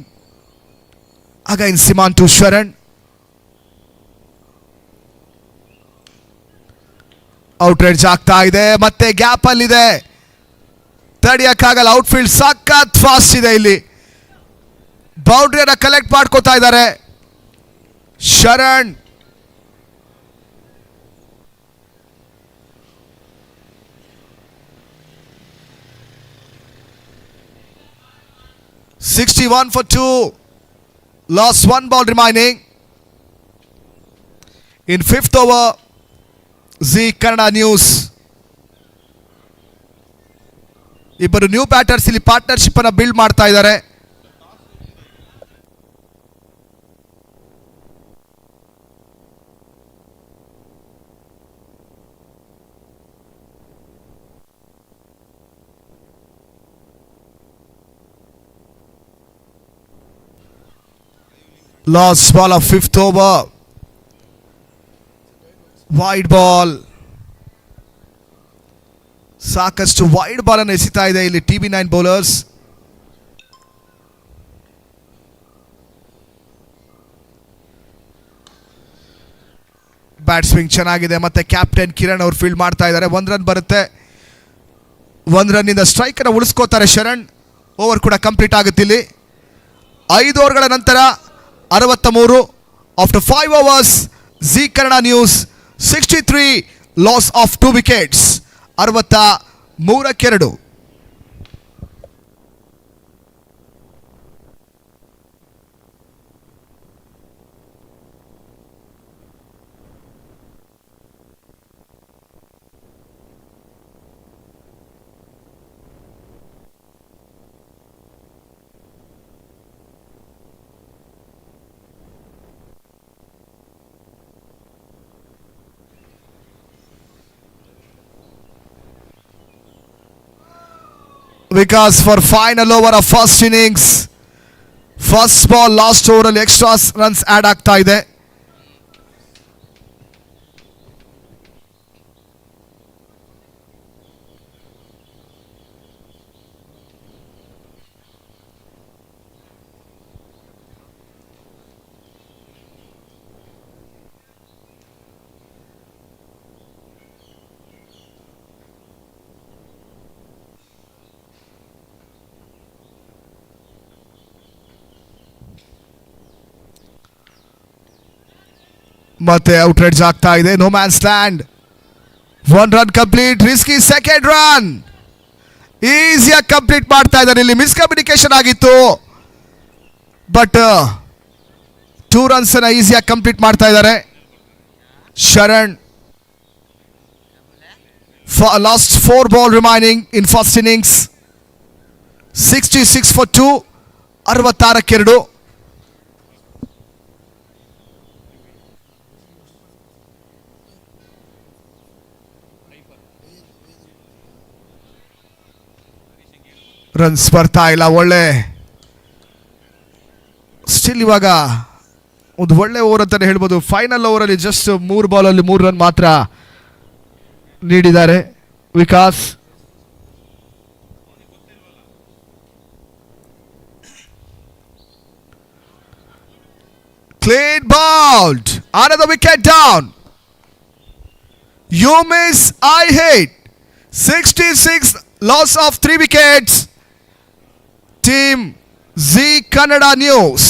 Again Siman to Sharan. Outrage ಆಗ್ತಾ ಇದೆ, ಮತ್ತೆ gap ಅಲ್ಲಿದೆ, ತಡೆಯಕ್ಕಾಗಲ್ಲ. Outfield ಸಖತ್ fast ಇದೆ. ಇಲ್ಲಿ ಬೌಂಡ್ರಿಯನ್ನ collect ಮಾಡ್ಕೋತಾ ಇದ್ದಾರೆ Sharan. .61 for 2. Last 1 ball remaining. In 5th over, Zee Kannada News. ಇಬ್ಬರು ನ್ಯೂ ಬ್ಯಾಟರ್ಸ್ ಇಲ್ಲಿ ಪಾರ್ಟ್ನರ್ಶಿಪ್ ಅನ್ನ ಬಿಲ್ಡ್ ಮಾಡ್ತಾ ಇದ್ದಾರೆ. Last ball of 5th over. Wide ball. ಸಾಕಷ್ಟು ವೈಡ್ ಬಾಲ್ ಅನ್ನು ಎಸಿತಾ ಇದೆ ಇಲ್ಲಿ TB9 ಬೌಲರ್ಸ್. ಬ್ಯಾಟ್ ಸ್ವಿಂಗ್ ಚೆನ್ನಾಗಿದೆ, ಮತ್ತೆ ಕ್ಯಾಪ್ಟನ್ ಕಿರಣ್ ಅವರು ಫೀಲ್ಡ್ ಮಾಡ್ತಾ ಇದ್ದಾರೆ. 1 ರನ್ ಬರುತ್ತೆ. 1 ರನ್ನಿಂದ ಸ್ಟ್ರೈಕ್ ಅನ್ನು ಉಳಿಸ್ಕೋತಾರೆ ಶರಣ್. ಓವರ್ ಕೂಡ ಕಂಪ್ಲೀಟ್ ಆಗುತ್ತೆ ಇಲ್ಲಿ. 5 ಓವರ್ಗಳ ನಂತರ 63 after 5 overs. Zee Kannada News 63, loss of 2 wickets. 63-2. Vikas for final over of first innings. First ball, last over ಅಲ್ಲಿ ಎಕ್ಸ್ಟ್ರಾ ರನ್ಸ್ ಆಡ್ ಆಗ್ತಾ ಇದೆ. ಮತ್ತೆ ಔಟ್ರೇಜ್ ಆಗ್ತಾ ಇದೆ. No man stand. 1 run complete. Risky second run ಈಸಿಯಾಗಿ ಕಂಪ್ಲೀಟ್ ಮಾಡ್ತಾ ಇದ್ದಾರೆ. ಇಲ್ಲಿ ಮಿಸ್ಕಮ್ಯುನಿಕೇಶನ್ ಆಗಿತ್ತು, ಬಟ್ 2 ರನ್ಸ್ ಅನ್ನ ಈಸಿಯಾಗಿ ಕಂಪ್ಲೀಟ್ ಮಾಡ್ತಾ ಇದ್ದಾರೆ Sharan. Last 4 ball remaining in first innings. 66 for 2. 66-2. Runs ಬರ್ತಾ ಇಲ್ಲ. ಒಳ್ಳೆ ಸ್ಟಿಲ್ ಇವಾಗ ಒಂದು ಒಳ್ಳೆ ಓವರ್ ಅಂತಾನೆ ಹೇಳ್ಬೋದು. ಫೈನಲ್ ಓವರಲ್ಲಿ ಜಸ್ಟ್ 3 ಬಾಲಲ್ಲಿ 3 ರನ್ ಮಾತ್ರ ನೀಡಿದ್ದಾರೆ Vikas. Clean bowled. Another wicket down. You miss, I hit. 66 loss of 3 wickets. Team Z Kannada News.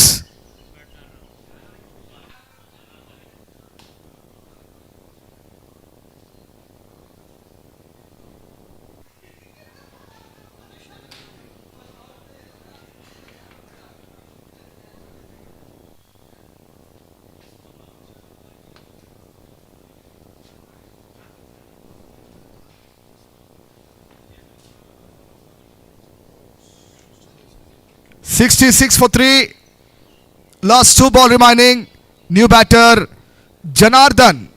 $66 for 3. Last 2 ball remaining. New batter Janardhan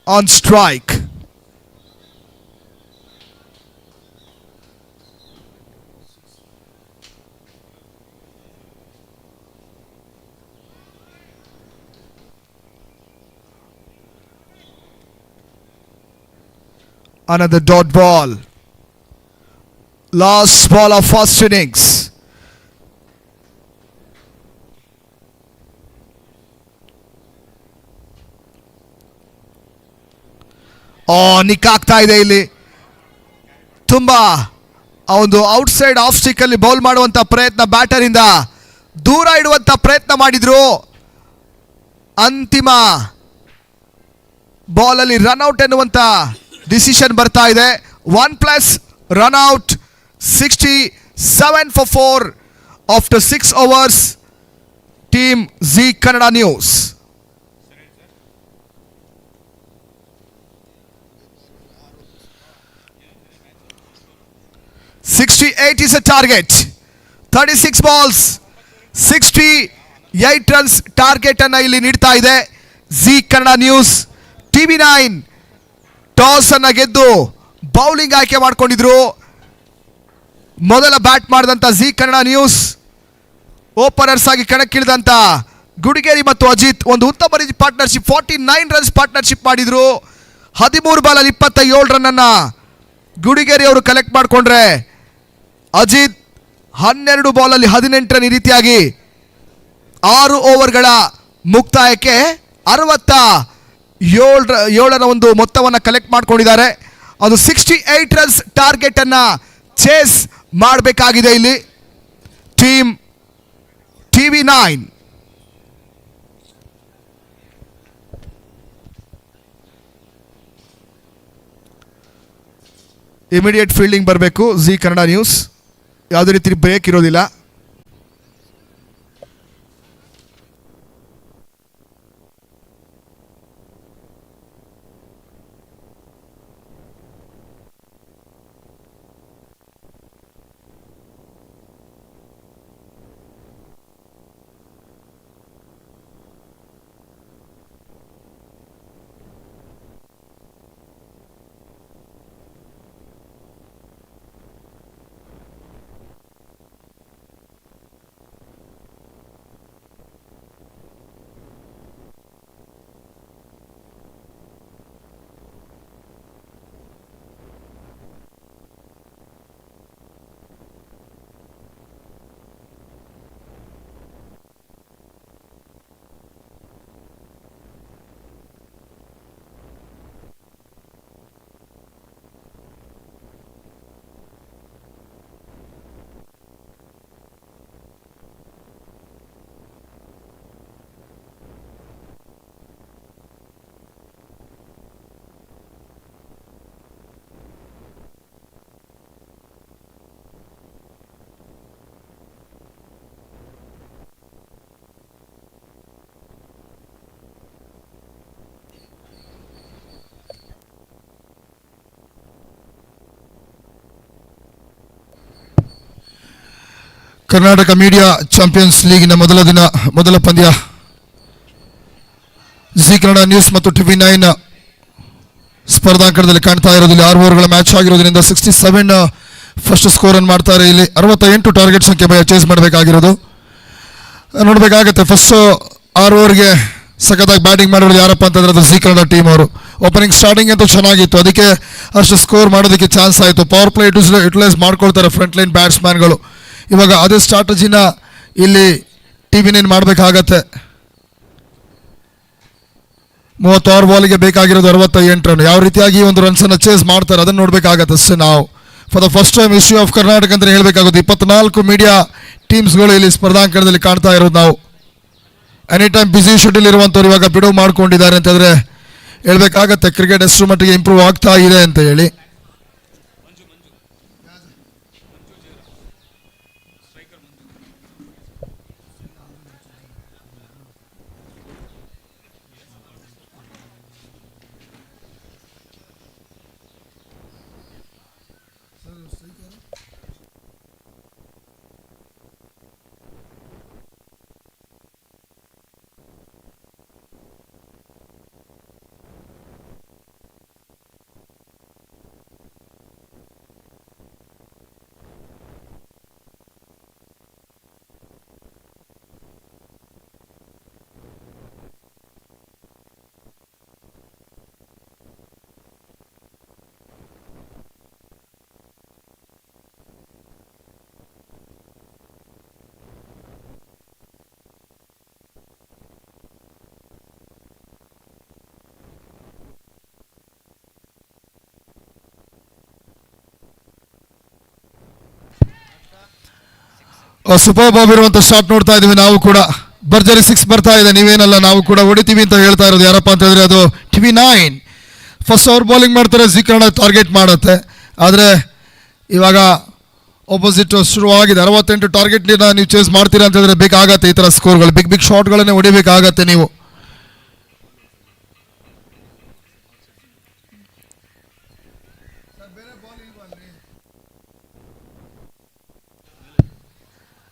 on strike. Another dot ball. Last ball of first innings. Nick ಆಗ್ತಾ ಇದೆ ಇಲ್ಲಿ. ತುಂಬ ಆ ಒಂದು outside off stick ಅಲ್ಲಿ bowl ಮಾಡುವಂತ ಪ್ರಯತ್ನ, batter ಇಂದ ದೂರ ಇಡುವಂತ ಪ್ರಯತ್ನ ಮಾಡಿದ್ರು. ಅಂತಿಮ ಬಾಲ್ ಅಲ್ಲಿ ರನ್ಔಟ್ ಎನ್ನುವಂತ ಡಿಸಿಷನ್ ಬರ್ತಾ ಇದೆ. 1+ run out. 67 for 4 after 6 overs. Team Z Kannada News. 68 is a target. 36 balls, 68 runs target ಅನ್ನ ಇಲ್ಲಿ ನೀಡ್ತಾ ಇದೆ Zee Kannada news. TV9 toss ಅನ್ನ ಗೆದ್ದು ಬೌಲಿಂಗ್ ಆಯ್ಕೆ ಮಾಡಿಕೊಂಡಿದ್ರು. ಮೊದಲ ಬ್ಯಾಟ್ ಮಾಡಿದಂತ ಜಿ ಕನ್ನಡ ನ್ಯೂಸ್ ಓಪನರ್ಸ್ ಆಗಿ ಕಣಕ್ಕಿಳಿದಂತ ಗುಡಿಗೇರಿ ಮತ್ತು ಅಜಿತ್ ಒಂದು ಉತ್ತಮ ರೀತಿ ಪಾರ್ಟ್ನರ್ಶಿಪ್, 49 ರನ್ಸ್ ಪಾರ್ಟ್ನರ್ಶಿಪ್ ಮಾಡಿದ್ರು. 13 ಬಾಲಲ್ಲಿ 27 ರನ್ ಅನ್ನ ಗುಡಿಗೇರಿ ಅವರು ಕಲೆಕ್ಟ್ ಮಾಡಿಕೊಂಡ್ರೆ, ಅಜಿತ್ 12 ಬಾಲಲ್ಲಿ 18 ರನ್. ಈ ರೀತಿಯಾಗಿ 6 ಓವರ್ಗಳ ಮುಕ್ತಾಯಕ್ಕೆ 67ರ ಒಂದು ಮೊತ್ತವನ್ನು ಕಲೆಕ್ಟ್ ಮಾಡ್ಕೊಂಡಿದ್ದಾರೆ. ಅದು 68 ರನ್ಸ್ ಟಾರ್ಗೆಟ್ ಅನ್ನ ಚೇಸ್ ಮಾಡಬೇಕಾಗಿದೆ ಇಲ್ಲಿ ಟೀಮ್ TV9. ಇಮಿಡಿಯೇಟ್ ಫೀಲ್ಡಿಂಗ್ ಬರಬೇಕು ಜಿ ಕನ್ನಡ ನ್ಯೂಸ್. ಯಾವುದೇ ರೀತಿ ಬ್ರೇಕ್ ಇರೋದಿಲ್ಲ. ಕರ್ನಾಟಕ ಮೀಡಿಯಾ ಚಾಂಪಿಯನ್ಸ್ ಲೀಗಿನ ಮೊದಲ ಪಂದ್ಯ ಜಿ ಕನ್ನಡ ನ್ಯೂಸ್ ಮತ್ತು TV9 ಸ್ಪರ್ಧಾಂಕಣದಲ್ಲಿ ಕಾಣ್ತಾ ಇರೋದಿಲ್ಲ. 6 ಓವರ್ಗಳ ಮ್ಯಾಚ್ ಆಗಿರೋದ್ರಿಂದ 67 ಫಸ್ಟ್ ಸ್ಕೋರ್ ಅನ್ನು ಮಾಡ್ತಾರೆ. ಇಲ್ಲಿ 68 ಟಾರ್ಗೆಟ್ ಸಂಖ್ಯೆ ಚೇಸ್ ಮಾಡಬೇಕಾಗಿರೋದು. ನೋಡಬೇಕಾಗತ್ತೆ. ಫಸ್ಟ್ 6 ಓವರ್ಗೆ ಸಖತ್ತಾಗಿ ಬ್ಯಾಟಿಂಗ್ ಮಾಡೋದು ಯಾರಪ್ಪ ಅಂತಂದ್ರೆ ಅದು ಜಿ ಕನ್ನಡ ಟೀಮ್ ಅವರು. ಓಪನಿಂಗ್ ಸ್ಟಾರ್ಟಿಂಗ್ ಅಂತೂ ಚೆನ್ನಾಗಿತ್ತು, ಅದಕ್ಕೆ ಅಷ್ಟು ಸ್ಕೋರ್ ಮಾಡೋದಕ್ಕೆ ಚಾನ್ಸ್ ಆಯಿತು. ಪವರ್ ಪ್ಲೇ ಯುಟಿಲೈಸ್ ಮಾಡ್ಕೊಳ್ತಾರೆ ಫ್ರಂಟ್ ಲೈನ್ ಬ್ಯಾಟ್ಸ್ಮ್ಯಾನ್ಗಳು. ಇವಾಗ ಅದೇ ಸ್ಟ್ರಾಟಜಿನ ಇಲ್ಲಿ TV9 ಮಾಡಬೇಕಾಗತ್ತೆ. 36 ಬಾಲಿಗೆ ಬೇಕಾಗಿರೋದು 68 ರನ್. ಯಾವ ರೀತಿಯಾಗಿ ಈ ಒಂದು ರನ್ಸನ್ನು ಚೇಸ್ ಮಾಡ್ತಾರೆ ಅದನ್ನು ನೋಡಬೇಕಾಗತ್ತೆ ಅಷ್ಟೇ ನಾವು. For the first time history of Karnataka ಅಂತಲೇ ಹೇಳಬೇಕಾಗುತ್ತೆ. 24 ಮೀಡಿಯಾ ಟೀಮ್ಸ್ಗಳು ಇಲ್ಲಿ ಸ್ಪರ್ಧಾಂಕಣದಲ್ಲಿ ಕಾಣ್ತಾ ಇರೋದು ನಾವು. ಎನಿ ಟೈಮ್ ಬ್ಯುಸಿ ಶೆಡ್ಯೂಲ್ ಇರುವಂಥವ್ರು ಇವಾಗ ಬಿಡುವು ಮಾಡ್ಕೊಂಡಿದ್ದಾರೆ ಅಂತಂದರೆ ಹೇಳಬೇಕಾಗತ್ತೆ ಕ್ರಿಕೆಟ್ ಎಷ್ಟರ ಮಟ್ಟಿಗೆ ಇಂಪ್ರೂವ್ ಆಗ್ತಾ ಇದೆ ಅಂತ ಹೇಳಿ. ಸೂಪರ್ ಬಾಬ್ ಇರುವಂಥ ಶಾಟ್ ನೋಡ್ತಾ ಇದೀವಿ ನಾವು ಕೂಡ. ಭರ್ಜರಿ 6 ಬರ್ತಾ ಇದೆ. ನೀವೇನಲ್ಲ ನಾವು ಕೂಡ ಹೊಡಿತೀವಿ ಅಂತ ಹೇಳ್ತಾ ಇರೋದು ಯಾರಪ್ಪ ಅಂತ ಹೇಳಿದ್ರೆ ಅದು TV9. ಫಸ್ಟ್ ಓವರ್ ಬೌಲಿಂಗ್ ಮಾಡ್ತಾರೆ, ಜಿ ಕನ್ನಡ ಟಾರ್ಗೆಟ್ ಮಾಡುತ್ತೆ. ಆದರೆ ಇವಾಗ ಆಪೋಸಿಟ್ ಶುರುವಾಗಿದೆ. 68 ಟಾರ್ಗೆಟ್ನ ನೀವು ಚೇಸ್ ಮಾಡ್ತೀರಾ ಅಂತ ಹೇಳಿದ್ರೆ ಬೇಕಾಗತ್ತೆ ಈ ಥರ ಸ್ಕೋರ್ಗಳು. ಬಿಗ್ ಬಿಗ್ ಶಾಟ್ಗಳನ್ನೇ ಹೊಡಿಬೇಕಾಗತ್ತೆ ನೀವು.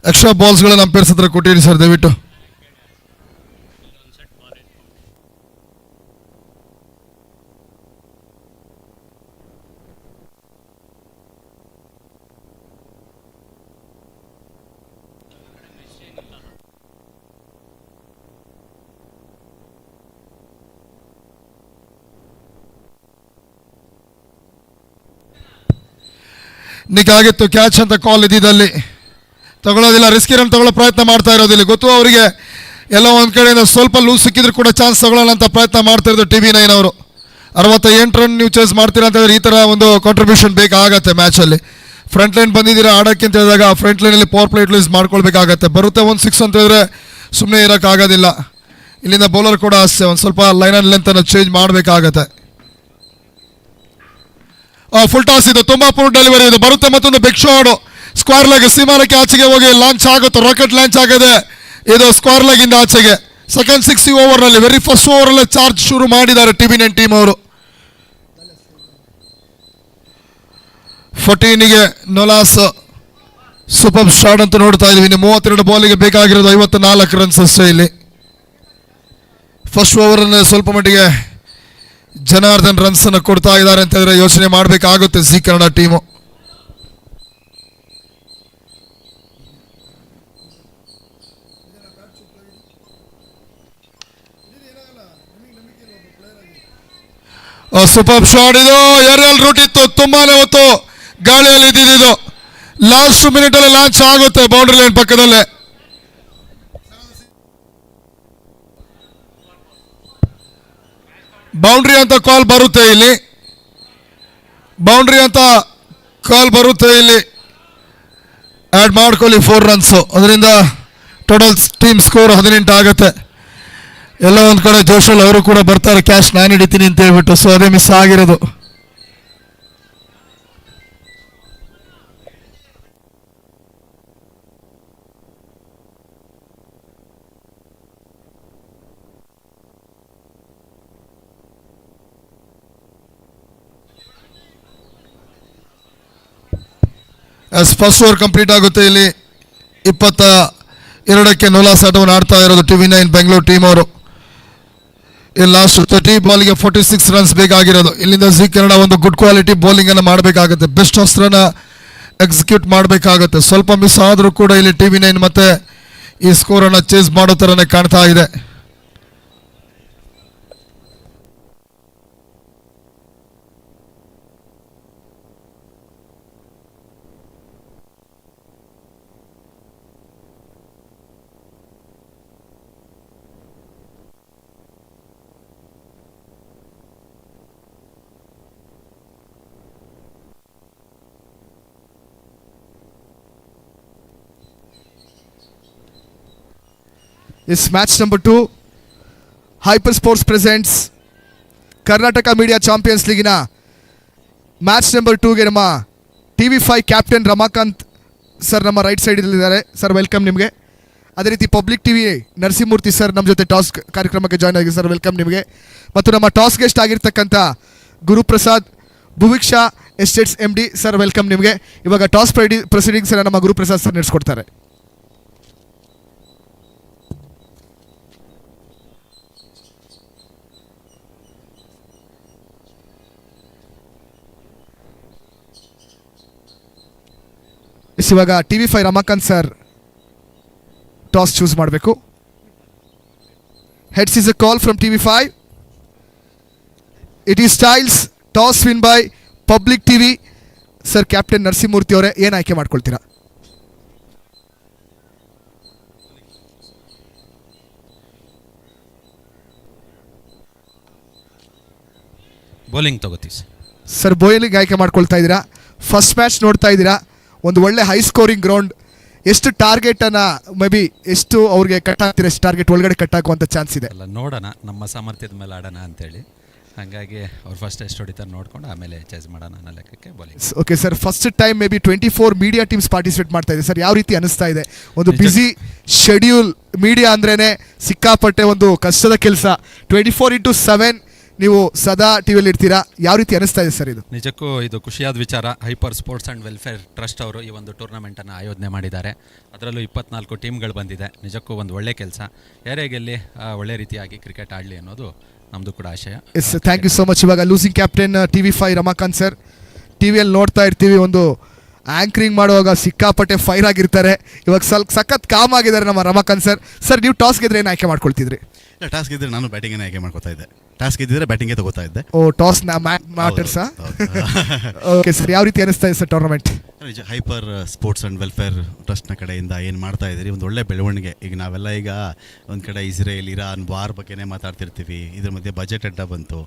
ಎಕ್ಸ್ಟ್ರಾ ಬಾಲ್ಸ್ಗಳನ್ನು ಅಂಪೈರ್ಸ್ ಹತ್ರ ಕೊಟ್ಟಿರಿ ಸರ್ ದಯವಿಟ್ಟು. ನಿಗಾಗಿತ್ತು ಕ್ಯಾಚ್ ಅಂತ ಕಾಲ್ ಇದ್ದಿದ್ದಲ್ಲಿ ತಗೊಳ್ಳೋದಿಲ್ಲ. ರಿಸ್ಕಿ ರನ್ ತಗೊಳ್ಳೋ ಪ್ರಯತ್ನ ಮಾಡ್ತಾ ಇರೋದಿಲ್ಲ. ಗೊತ್ತು ಅವರಿಗೆ ಎಲ್ಲ ಒಂದು ಕಡೆಯಿಂದ ಸ್ವಲ್ಪ ಲೂಸ್ ಸಿಕ್ಕಿದ್ರು ಕೂಡ ಚಾನ್ಸ್ ತಗೊಳ್ಳೋಣ ಅಂತ ಪ್ರಯತ್ನ ಮಾಡ್ತಾ ಇರೋದು TV9 ಅವರು. 68 ರನ್ ನೀವು ಚೇಸ್ ಮಾಡ್ತೀರಾ ಅಂತಂದರೆ ಈ ಥರ ಒಂದು ಕಾಂಟ್ರಿಬ್ಯೂಷನ್ ಬೇಕಾಗತ್ತೆ ಮ್ಯಾಚಲ್ಲಿ. ಫ್ರಂಟ್ ಲೈನ್ ಬಂದಿದ್ದೀರಾ ಆಡೋಕ್ಕೆ ಅಂತ ಹೇಳಿದಾಗ ಫ್ರಂಟ್ ಲೈನಲ್ಲಿ ಪವರ್ ಪ್ಲೇ ಯೂಟಿಲೈಸ್ ಮಾಡ್ಕೊಳ್ಬೇಕಾಗತ್ತೆ. ಬರುತ್ತೆ 1 6 ಅಂತ ಹೇಳಿದ್ರೆ ಸುಮ್ಮನೆ ಇರೋಕ್ಕಾಗೋದಿಲ್ಲ. ಇಲ್ಲಿಂದ ಬೌಲರ್ ಕೂಡ ಅಷ್ಟೇ ಒಂದು ಸ್ವಲ್ಪ ಲೈನ್ ಆ್ಯಂಡ್ ಲೆಂತನ್ನು ಚೇಂಜ್ ಮಾಡಬೇಕಾಗತ್ತೆ. ಫುಲ್ ಟಾಸ್ ಇದು, ತುಂಬ ಪೂರ್ಣ ಡೆಲಿವರಿ ಇದು. ಬರುತ್ತೆ ಮತ್ತೊಂದು ಬಿಗ್ ಶಾಟ್ ಸ್ಕ್ವೇರ್ ಲೆಗ್ ಸೀಮಾನಕ್ಕೆ ಆಚೆಗೆ ಹೋಗಿ ಲಾಂಚ್ ಆಗುತ್ತೆ. ರಾಕೆಟ್ ಲಾಂಚ್ ಆಗಿದೆ ಇದು ಸ್ಕ್ವೇರ್ ಲೆಗ್ ಇಂದ ಆಚೆಗೆ. ಸೆಕೆಂಡ್ 60 ಓವರ್ನಲ್ಲಿ ವೆರಿ ಫಸ್ಟ್ ಓವರಲ್ಲೇ ಚಾರ್ಜ್ ಶುರು ಮಾಡಿದ್ದಾರೆ TV9 ಟೀಮ್ ಅವರು. 14ಗೆ ನೊಲಾಸ್ ಸೂಪರ್ ಶಾಟ್ ಅಂತ ನೋಡ್ತಾ ಇದೀವಿ. ಇನ್ನು 32 ಬಾಲಿಗೆ ಬೇಕಾಗಿರೋದು 54 ರನ್ಸ್ ಅಷ್ಟೇ ಇಲ್ಲಿ. ಫಸ್ಟ್ ಓವರಲ್ಲಿ ಸ್ವಲ್ಪ ಮಟ್ಟಿಗೆ ಜನಾರ್ದನ್ ರನ್ಸ್ ಅನ್ನು ಕೊಡ್ತಾ ಇದ್ದಾರೆ ಅಂತ ಹೇಳಿದ್ರೆ ಯೋಚನೆ ಮಾಡಬೇಕಾಗುತ್ತೆ G Kannada team. Super shot ಇದು. ಏರಿಯಲ್ ರೂಟ್ ಇತ್ತು, ತುಂಬಾನೇ ಹೊತ್ತು ಗಾಳಿಯಲ್ಲಿ ಇದ್ದಿದ್ದು. ಲಾಸ್ಟ್ ಮಿನಿಟ್ ಅಲ್ಲಿ ಲಾಂಚ್ ಆಗುತ್ತೆ ಬೌಂಡ್ರಿ ಲೈನ್ ಪಕ್ಕದಲ್ಲೇ. ಬೌಂಡ್ರಿ ಅಂತ ಕಾಲ್ ಬರುತ್ತೆ ಇಲ್ಲಿ. ಬೌಂಡ್ರಿ ಅಂತ ಕಾಲ್ ಬರುತ್ತೆ ಇಲ್ಲಿ. ಆ್ಯಡ್ ಮಾಡ್ಕೊಳ್ಳಿ 4 ರನ್ಸು. ಅದರಿಂದ ಟೋಟಲ್ ಟೀಮ್ ಸ್ಕೋರ್ 18 ಆಗುತ್ತೆ. ಎಲ್ಲ ಒಂದು ಕಡೆ ಜೋಶಲ್ ಅವರು ಕೂಡ ಬರ್ತಾರೆ ಕ್ಯಾಶ್ ನಾನು ಹಿಡಿತೀನಿ ಅಂತ ಹೇಳ್ಬಿಟ್ಟು. ಸೊ ಅದೇ ಮಿಸ್ ಆಗಿರೋದು. ಫಸ್ಟ್ ಓವರ್ ಕಂಪ್ಲೀಟ್ ಆಗುತ್ತೆ ಇಲ್ಲಿ. 22ಕ್ಕೆ ನೊಲಾಸ್ ಆಟವನ್ನು ಆಡ್ತಾ ಇರೋದು TV9 ಬೆಂಗಳೂರು ಟೀಮ್ ಅವರು. ಇಲ್ಲಿ ಲಾಸ್ಟ್ 30 ಬಾಲ್ಗೆ 46 ರನ್ಸ್ ಬೇಕಾಗಿರೋದು. ಇಲ್ಲಿಂದ ಜಿ ಕನ್ನಡ ಒಂದು ಗುಡ್ ಕ್ವಾಲಿಟಿ ಬೌಲಿಂಗ್ ಅನ್ನು ಮಾಡಬೇಕಾಗುತ್ತೆ. ಬೆಸ್ಟ್ ಅಸ್ತ್ರನ ಎಕ್ಸಿಕ್ಯೂಟ್ ಮಾಡಬೇಕಾಗುತ್ತೆ. ಸ್ವಲ್ಪ ಮಿಸ್ ಆದರೂ ಕೂಡ ಇಲ್ಲಿ TV9 ಮತ್ತೆ ಈ ಸ್ಕೋರನ್ನು ಚೇಸ್ ಮಾಡೋ ಥರನೇ ಕಾಣ್ತಾ ಇದೆ. Is match number 2. Hyper Sports presents Karnataka media champions ಲೀಗಿನ ಮ್ಯಾಚ್ ನಂಬರ್ 2ಗೆ ನಮ್ಮ TV5 ಕ್ಯಾಪ್ಟನ್ ರಮಾಕಾಂತ್ ಸರ್ ನಮ್ಮ ರೈಟ್ ಸೈಡಲ್ಲಿದ್ದಾರೆ. ಸರ್ ವೆಲ್ಕಮ್ ನಿಮಗೆ. ಅದೇ ರೀತಿ ಪಬ್ಲಿಕ್ ಟಿವಿ ನರಸಿಂಹಮೂರ್ತಿ ಸರ್ ನಮ್ಮ ಜೊತೆ ಟಾಸ್ ಕಾರ್ಯಕ್ರಮಕ್ಕೆ ಜಾಯ್ನ್ ಆಗಿ ಸರ್ ವೆಲ್ಕಮ್ ನಿಮಗೆ. ಮತ್ತು ನಮ್ಮ ಟಾಸ್ ಗೆಸ್ಟ್ ಆಗಿರ್ತಕ್ಕಂಥ Guruprasad Bhuviksha estates MD sir welcome ನಿಮಗೆ. ಇವಾಗ ಟಾಸ್ ಪ್ರೊಸೀಡಿಂಗ್ಸ್ ನಮ್ಮ ಗುರುಪ್ರಸಾದ್ ಸರ್ ನಡೆಸ್ಕೊಡ್ತಾರೆ. ಇವಾಗ TV5 Ramakant sir toss choose ಮಾಡಬೇಕು. Heads is a call from TV5. It is tails. Toss win by public TV. Sir captain Narasimhamurthy ಅವರೇ ಏನು ಆಯ್ಕೆ ಮಾಡ್ಕೊಳ್ತೀರಾ? ಬೌಲಿಂಗ್ ತಗೋತೀವಿ ಸರ್ ಬೌಲಿಂಗ್ ಆಯ್ಕೆ ಮಾಡ್ಕೊಳ್ತಾ ಇದ್ದೀರಾ. ಫಸ್ಟ್ ಮ್ಯಾಚ್ ನೋಡ್ತಾ ಇದ್ದೀರಾ, ಒಂದು ಒಳ್ಳೆ ಹೈ ಸ್ಕೋರಿಂಗ್ ಗ್ರೌಂಡ್. ಎಷ್ಟು ಟಾರ್ಗೆಟನ್ನು ಮೇ ಬಿ ಎಷ್ಟು ಅವ್ರಿಗೆ ಕಟ್ ಆಗ್ತೀರಾ? ಎಷ್ಟು ಟಾರ್ಗೆಟ್ ಒಳಗಡೆ ಕಟ್ ಹಾಕುವಂಥ ಚಾನ್ಸ್ ಇದೆ? ಅಲ್ಲ, ನೋಡೋಣ, ನಮ್ಮ ಸಾಮರ್ಥ್ಯದ ಮೇಲೆ ಆಡೋಣ ಅಂತೇಳಿ. ಹಾಗಾಗಿ ಅವ್ರು ಫಸ್ಟ್ ಎಷ್ಟು ಹೊಡಿತಾರೆ ನೋಡ್ಕೊಂಡು ಆಮೇಲೆ ಚೇಸ್ ಮಾಡೋಣ ಅನ್ನೋ ಲೆಕ್ಕಕ್ಕೆ bowling. Okay sir, first time may be 24 media teams participate ಮಾಡ್ತಾ ಇದೆ ಸರ್. ಯಾವ ರೀತಿ ಅನಿಸ್ತಾ ಇದೆ? ಒಂದು ಬ್ಯುಸಿ ಶೆಡ್ಯೂಲ್, ಮೀಡಿಯಾ ಅಂದ್ರೇ ಸಿಕ್ಕಾಪಟ್ಟೆ ಒಂದು ಕಷ್ಟದ ಕೆಲಸ. 24/7 ನೀವು ಸದಾ ಟಿವಿಯಲ್ಲಿ ಇರ್ತೀರಾ. ಯಾವ ರೀತಿ ಅನಿಸ್ತಾ ಇದೆ ಸರ್ ಇದು? ನಿಜಕ್ಕೂ ಇದು ಖುಷಿಯಾದ ವಿಚಾರ. Hyper Sports and Welfare Trust ಅವರು ಈ ಒಂದು ಟೂರ್ನಮೆಂಟನ್ನು ಆಯೋಜನೆ ಮಾಡಿದ್ದಾರೆ. ಅದರಲ್ಲೂ 24 ಟೀಮ್ಗಳು ಬಂದಿದೆ. ನಿಜಕ್ಕೂ ಒಂದು ಒಳ್ಳೆ ಕೆಲಸ. ಯಾರೇ ಗೆಲ್ಲಿ ಒಳ್ಳೆ ರೀತಿಯಾಗಿ ಕ್ರಿಕೆಟ್ ಆಡಲಿ ಅನ್ನೋದು ನಮ್ಮದು ಕೂಡ ಆಶಯ. Yes, thank you so much. ಇವಾಗ losing captain TV5 Ramakant sir. ಟಿವಿಯಲ್ಲಿ ನೋಡ್ತಾ ಇರ್ತೀವಿ, ಒಂದು ಆ್ಯಂಕರಿಂಗ್ ಮಾಡುವಾಗ ಸಿಕ್ಕಾಪಟ್ಟೆ ಫೈರ್ ಆಗಿರ್ತಾರೆ. ಇವಾಗ ಸ್ವಲ್ಪ ಸಖತ್ ಕಾಮ್ ಆಗಿದ್ದಾರೆ ನಮ್ಮ ರಮಾಕಾಂತ್ ಸರ್. ಸರ್ ನೀವು ಟಾಸ್ ಗೆದ್ರೆ ಏನು ಆಯ್ಕೆ ಮಾಡ್ಕೊಳ್ತಿದ್ರಿ? ಇಲ್ಲ, ಟಾಸ್ ಗೆದ್ದರೆ ನಾನು ಬ್ಯಾಟಿಂಗನ್ನು ಆಯ್ಕೆ ಮಾಡ್ಕೊತಾ ಇದ್ದೆ. ಟಾಸ್ ಗೆದ್ದಿದ್ರೆ ಬ್ಯಾಟಿಂಗೇ ತಗೋತಾ ಇದ್ದೆ. ಓ, ಟಾಸ್ ಮ್ಯಾಟರ್ಸಾ? ಓಕೆ ಸರ್, ಯಾವ ರೀತಿ ಅನಿಸ್ತಾ ಇದೆ ಸರ್ ಟೂರ್ನಮೆಂಟ್? ನಿಜ, ಹೈಪರ್ ಸ್ಪೋರ್ಟ್ಸ್ ಆ್ಯಂಡ್ ವೆಲ್ಫೇರ್ ಟ್ರಸ್ಟ್ನ ಕಡೆಯಿಂದ ಏನು ಮಾಡ್ತಾ ಇದ್ದೀರಿ, ಒಂದು ಒಳ್ಳೆ ಬೆಳವಣಿಗೆ. ಈಗ ನಾವೆಲ್ಲ ಈಗ ಒಂದು ಕಡೆ ಇಸ್ರೇಲ್, ಇರಾನ್ ವಾರ್ ಬಗ್ಗೆನೇ ಮಾತಾಡ್ತಿರ್ತೀವಿ. ಇದ್ರ ಮಧ್ಯೆ ಬಜೆಟ್ ಅಡ್ಡ ಬಂತು.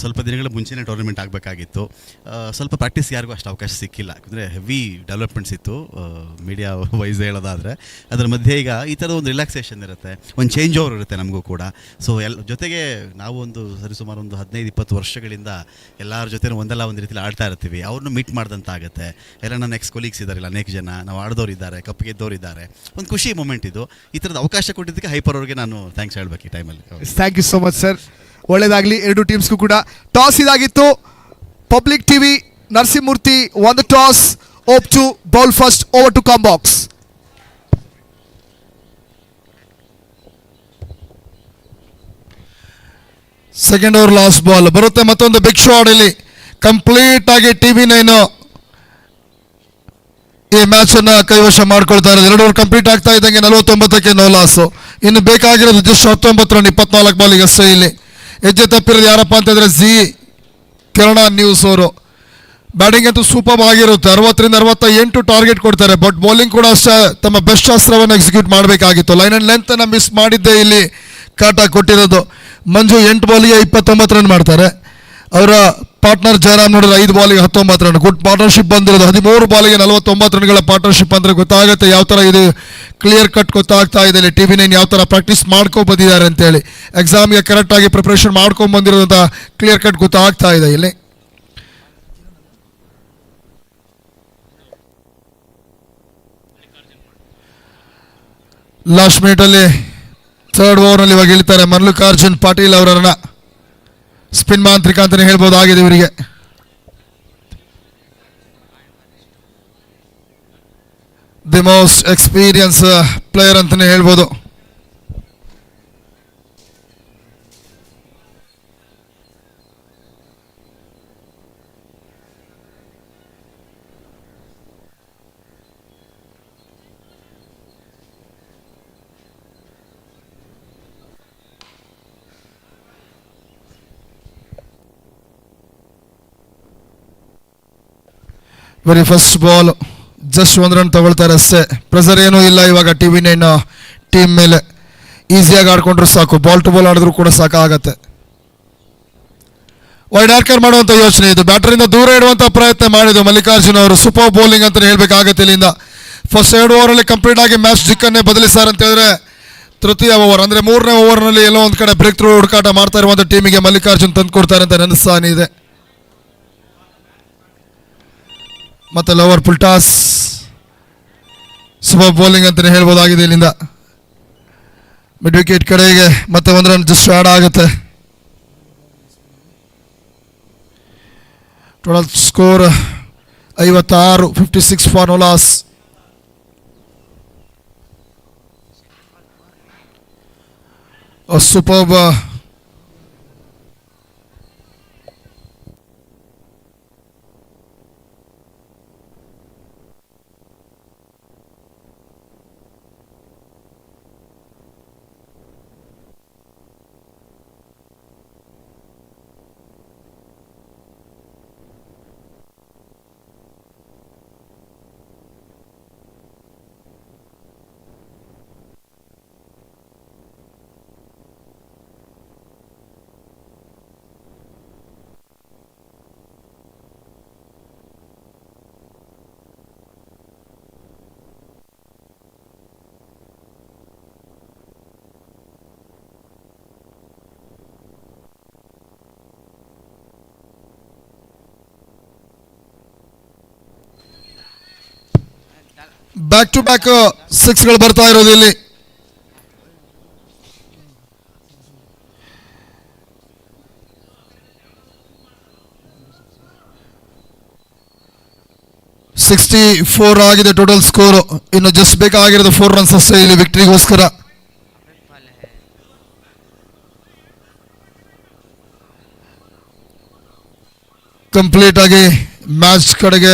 ಸ್ವಲ್ಪ ದಿನಗಳ ಮುಂಚೆನೇ ಟೂರ್ನಮೆಂಟ್ ಆಗಬೇಕಾಗಿತ್ತು. ಸ್ವಲ್ಪ ಪ್ರಾಕ್ಟೀಸ್ ಯಾರಿಗೂ ಅಷ್ಟು ಅವಕಾಶ ಸಿಕ್ಕಿಲ್ಲ, ಯಾಕಂದರೆ ಹೆವಿ ಡೆವಲಪ್ಮೆಂಟ್ಸ್ ಇತ್ತು ಮೀಡಿಯಾ ವೈಸ್ ಹೇಳೋದಾದರೆ. ಅದರ ಮಧ್ಯೆ ಈಗ ಈ ಥರದ ಒಂದು ರಿಲ್ಯಾಕ್ಸೇಷನ್ ಇರುತ್ತೆ, ಒಂದು ಚೇಂಜ್ ಓವರ್ ಇರುತ್ತೆ ನಮಗೂ ಕೂಡ. ಸೊ ಜೊತೆಗೆ ನಾವು ಒಂದು ಸರಿಸುಮಾರು ಒಂದು 15-20 ವರ್ಷಗಳಿಂದ ಎಲ್ಲರ ಜೊತೆ ಒಂದಲ್ಲ ಒಂದು ರೀತಿಯಲ್ಲಿ ಆಡ್ತಾ ಇರ್ತೀವಿ. ಅವ್ರನ್ನೂ ಮೀಟ್ ಮಾಡ್ದಂತ ಆಗುತ್ತೆ. ಎಲ್ಲ ನನ್ನ ಎಕ್ಸ್ ಕೊಲೀಗ್ಸ್ ಇದ್ದಾರಲ್ಲ, ಅನೇಕ ಜನ ನಾವು ಆಡ್ದವ್ರು ಇದ್ದಾರೆ, ಕಪ್ ಗೆದ್ದವ್ರು ಇದ್ದಾರೆ. ಒಂದು ಖುಷಿ ಮೂಮೆಂಟ್ ಇದು. ಈ ಥರದ ಅವಕಾಶ ಕೊಟ್ಟಿದ್ದಕ್ಕೆ ಹೈಪರ್ ಅವ್ರಿಗೆ ನಾನು ಥ್ಯಾಂಕ್ಸ್ ಹೇಳ್ಬೇಕು ಈ ಟೈಮಲ್ಲಿ. Thank you so much sir. ಒಳ್ಳೆಯದಾಗಲಿ ಎರಡು ಟೀಮ್ಸ್ಗೂ ಕೂಡ. ಟಾಸ್ ಇದಾಗಿತ್ತು. ಪಬ್ಲಿಕ್ ಟಿವಿ ನರಸಿಂಹಮೂರ್ತಿ ಒಂದು toss, opt to bowl first, over to come box. Second over last ball ಬರುತ್ತೆ. ಮತ್ತೊಂದು ಬಿಗ್ ಶಾಟ್ ಇಲ್ಲಿ ಕಂಪ್ಲೀಟ್ ಆಗಿ TV9 ಈ ಮ್ಯಾಚ್ ಅನ್ನ ಕೈವಶ ಮಾಡ್ಕೊಳ್ತಾರೆ. 2 ಓವರ್ ಕಂಪ್ಲೀಟ್ ಆಗ್ತಾ ಇದ್ದಂಗೆ 49ಕ್ಕೆ ನೋ ಲಾಸು. ಇನ್ನು ಬೇಕಾಗಿರೋದು ಜಸ್ಟ್ 19 ರನ್ 24 ಬಾಲಿಗೆ ಅಷ್ಟೇ. ಇಲ್ಲಿ ಹೆಜ್ಜೆ ತಪ್ಪಿರೋದು ಯಾರಪ್ಪ ಅಂತಂದ್ರೆ ಜಿ ಕನ್ನಡ ನ್ಯೂಸ್ ಅವರು. ಬ್ಯಾಟಿಂಗ್ ಅಂತೂ ಸೂಪರ್ ಆಗಿರುತ್ತೆ. 60-68 ಟಾರ್ಗೆಟ್ ಕೊಡ್ತಾರೆ. ಬಟ್ ಬೌಲಿಂಗ್ ಕೂಡ ಅಷ್ಟೇ ತಮ್ಮ ಬೆಸ್ಟ್ ಅಸ್ತ್ರವನ್ನು ಎಕ್ಸಿಕ್ಯೂಟ್ ಮಾಡಬೇಕಾಗಿತ್ತು. ಲೈನ್ ಅಂಡ್ ಲೆಂತ್ ಅನ್ನ ಮಿಸ್ ಮಾಡಿದ್ದೆ ಇಲ್ಲಿ ಕಾಟ ಕೊಟ್ಟಿರೋದು. ಮಂಜು 8 ಬಾಲಿಗೆ 29 ರನ್ ಮಾಡ್ತಾರೆ. ಅವರ ಪಾರ್ಟ್ನರ್ ಜಯರಾಮ್ ನೋಡಿದ್ರೆ 5 ಬಾಲಿಗೆ 19 ರನ್. ಗುಡ್ ಪಾರ್ಟ್ನರ್ಶಿಪ್ ಬಂದಿರೋದು. 13 ಬಾಲಿಗೆ 49 ರನ್ಗಳ ಪಾರ್ಟ್ನರ್ಶಿಪ್ ಅಂದರೆ ಗೊತ್ತಾಗುತ್ತೆ ಯಾವ ಥರ ಇದು ಕ್ಲಿಯರ್ ಕಟ್ ಗೊತ್ತಾಗ್ತಾ ಇದೆ. ಇಲ್ಲಿ TV9 ಯಾವ ಥರ ಪ್ರಾಕ್ಟೀಸ್ ಮಾಡ್ಕೊಂಡು ಬಂದಿದ್ದಾರೆ ಅಂತೇಳಿ, ಎಕ್ಸಾಮ್ಗೆ ಕರೆಕ್ಟಾಗಿ ಪ್ರಿಪ್ರೇಷನ್ ಮಾಡ್ಕೊಂಡು ಬಂದಿರೋದಂತ ಕ್ಲಿಯರ್ ಕಟ್ ಗೊತ್ತಾಗ್ತಾ ಇದೆ ಇಲ್ಲಿ. ಲಾಸ್ಟ್ ಮಿನಿಟಲ್ಲಿ ಥರ್ಡ್ ಓವರ್ನಲ್ಲಿ ಇವಾಗ ಇಳಿತಾರೆ ಮಲ್ಲಿಕಾರ್ಜುನ್ ಪಾಟೀಲ್ ಅವರನ್ನ. ಸ್ಪಿನ್ ಮಾಂತ್ರಿಕ ಅಂತಲೇ ಹೇಳ್ಬೋದಾಗಿದೆ ಇವರಿಗೆ. ದಿ ಮೋಸ್ಟ್ ಎಕ್ಸ್ಪೀರಿಯನ್ಸ್ ಪ್ಲೇಯರ್ ಅಂತಲೇ ಹೇಳ್ಬೋದು. Very first ball just 1 run ತಗೊಳ್ತಾರೆ ಅಷ್ಟೇ. ಪ್ರೆಸರ್ ಏನೂ ಇಲ್ಲ ಇವಾಗ TV9 ಟೀಮ್ ಮೇಲೆ. ಈಸಿಯಾಗಿ ಆಡ್ಕೊಂಡ್ರು ಸಾಕು, ಬಾಲ್ ಟು ಬಾಲ್ ಆಡಿದ್ರು ಕೂಡ ಸಾಕಾಗತ್ತೆ. ವೈಡ್ ಆರ್ಕರ್ ಮಾಡುವಂಥ ಯೋಚನೆ ಇದು. ಬ್ಯಾಟರಿಂದ ದೂರ ಇಡುವಂಥ ಪ್ರಯತ್ನ ಮಾಡಿದ್ರು ಮಲ್ಲಿಕಾರ್ಜುನ್ ಅವರು. ಸೂಪರ್ ಬೌಲಿಂಗ್ ಅಂತಲೇ ಹೇಳಬೇಕಾಗತ್ತೆ ಇಲ್ಲಿಂದ. ಫಸ್ಟ್ 2 ಓವರಲ್ಲಿ ಕಂಪ್ಲೀಟ್ ಆಗಿ ಮ್ಯಾಚ್ ದಿಕ್ಕನ್ನೇ ಬದಲಿಸ್ತಾರೆ ಅಂತ ಹೇಳಿದ್ರೆ ತೃತೀಯ ಓವರ್ ಅಂದರೆ 3ನೇ ಓವರ್ನಲ್ಲಿ ಎಲ್ಲೋ ಒಂದು ಕಡೆ ಬ್ರೇಕ್ ಥ್ರೂ ಹುಡುಕಾಟ ಮಾಡ್ತಾ ಇರುವಂಥ ಟೀಮಿಗೆ ಮಲ್ಲಿಕಾರ್ಜುನ್ ತಂದು ಕೊಡ್ತಾರೆ ಅಂತ ನನ್ನ ಸಾನಿ ಇದೆ. ಮತ್ತೆ ಲವರ್ ಪುಲ್ಟಾಸ್ ಸೂಪರ್ ಬೌಲಿಂಗ್ ಅಂತಲೇ ಹೇಳ್ಬೋದಾಗಿದೆ. ಇಲ್ಲಿಂದ ಮಿಡ್ ವಿಕೆಟ್ ಕಡೆಗೆ ಮತ್ತೆ 1 ರನ್ ಜಸ್ಟ್ ಆ್ಯಡ್ ಆಗುತ್ತೆ. Total score 56, 56 for no loss. Superb back to back 6ಗಳು ಬರ್ತಾ ಇರೋದು ಇಲ್ಲಿ. $64 ಆಗಿದೆ ಟೋಟಲ್ ಸ್ಕೋರ್. ಇನ್ನು ಜಸ್ಟ್ ಬೇಕಾಗಿರೋದು 4 ರನ್ಸ್ ಅಷ್ಟೇ ಇಲ್ಲಿ ವಿಕ್ಟರಿಗೋಸ್ಕರ. ಕಂಪ್ಲೀಟ್ ಆಗಿ ಮ್ಯಾಚ್ ಕಡೆಗೆ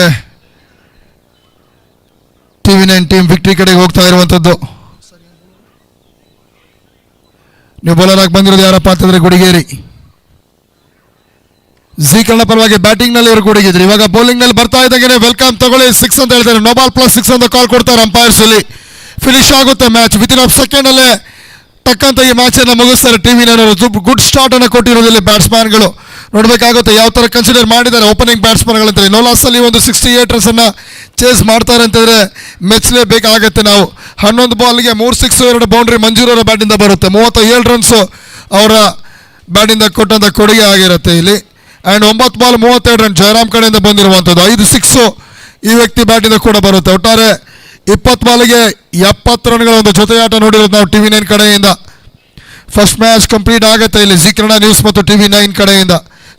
TV9 ಟೀಮ್ ವಿಕ್ಟರಿ ಕಡೆಗೆ ಹೋಗ್ತಾ ಇರುವಂಥದ್ದು. ನೀವು ಬೌಲರ್ ಆಗಿ ಬಂದಿರೋದು ಯಾರಪ್ಪ ಅಂತಂದ್ರೆ ಗುಡಿಗೇರಿ. ಜಿ ಕನ್ನಡ ಪರವಾಗಿ ಬ್ಯಾಟಿಂಗ್ ನಲ್ಲಿ ಇವರು ಗುಡಿಗಿದ್ರು. ಇವಾಗ ಬೌಲಿಂಗ್ ನಲ್ಲಿ ಬರ್ತಾ ಇದ್ದಂಗೆ ವೆಲ್ಕಮ್ ತಗೊಳ್ಳಿ 6 ಅಂತ ಹೇಳ್ತಾರೆ. ನೋ ಬಾಲ್ ಪ್ಲಸ್ 6 ಅಂತ ಕಾಲ್ ಕೊಡ್ತಾರೆ ಅಂಪೈರ್ಸ್. ಇಲ್ಲಿ ಫಿನಿಶ್ ಆಗುತ್ತೆ ಮ್ಯಾಚ್. ವಿತಿನ್ ಆಫ್ ಸೆಕೆಂಡ್ ಅಲ್ಲೇ ಟಕ್ಕಂತ ಈ ಮ್ಯಾಚ್ ಅನ್ನು ಮುಗಿಸ್ತಾರೆ. TV9 ಗುಡ್ ಸ್ಟಾರ್ಟ್ ಅನ್ನು ಕೊಟ್ಟಿರೋದಿಲ್ಲ ಬ್ಯಾಟ್ಸ್ಮನ್ಗಳು. ನೋಡಬೇಕಾಗುತ್ತೆ ಯಾವ ಥರ ಕನ್ಸಿಡರ್ ಮಾಡಿದ್ದಾರೆ ಓಪನಿಂಗ್ ಬ್ಯಾಟ್ಸ್ಮನ್ಗಳಂತ. ನೋಲಾಸಲ್ಲಿ ಒಂದು 68 ರನ್ಸ್ ಅನ್ನು ಚೇಸ್ ಮಾಡ್ತಾರೆ ಅಂತಂದರೆ ಮೆಚ್ಚಲೇಬೇಕಾಗತ್ತೆ ನಾವು. 11 ಬಾಲ್ಗೆ 3 ಸಿಕ್ಸ್ 2 ಬೌಂಡ್ರಿ ಮಂಜೂರ್ ಅವರ ಬ್ಯಾಟಿಂದ ಬರುತ್ತೆ. 37 ರನ್ಸು ಅವರ ಬ್ಯಾಟಿಂದ ಕೊಟ್ಟಂಥ ಕೊಡುಗೆ ಆಗಿರುತ್ತೆ ಇಲ್ಲಿ. ಆ್ಯಂಡ್ 9 ಬಾಲ್ 32 ರನ್ ಜಯರಾಮ್ ಕಡೆಯಿಂದ ಬಂದಿರುವಂಥದ್ದು. 5 ಸಿಕ್ಸು ಈ ವ್ಯಕ್ತಿ ಬ್ಯಾಟಿಂದ ಕೂಡ ಬರುತ್ತೆ. ಒಟ್ಟಾರೆ 20 ಬಾಲ್ಗೆ 70 ರನ್ಗಳ ಒಂದು ಜೊತೆಯಾಟ ನೋಡಿರೋದು ನಾವು TV9 ಕಡೆಯಿಂದ. ಫಸ್ಟ್ ಮ್ಯಾಚ್ ಕಂಪ್ಲೀಟ್ ಆಗುತ್ತೆ ಇಲ್ಲಿ ಜಿ ಕನ್ನಡ ನ್ಯೂಸ್ ಮತ್ತು TV9 ಕಡೆಯಿಂದ.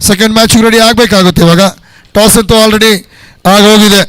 ಸೆಕೆಂಡ್ ಮ್ಯಾಚ್ಗೆ ರೆಡಿ ಆಗಬೇಕಾಗುತ್ತೆ ಇವಾಗ. ಟಾಸ್ ಅಂತೂ ಆಲ್ರೆಡಿ ಆಗೋಗಿದೆ.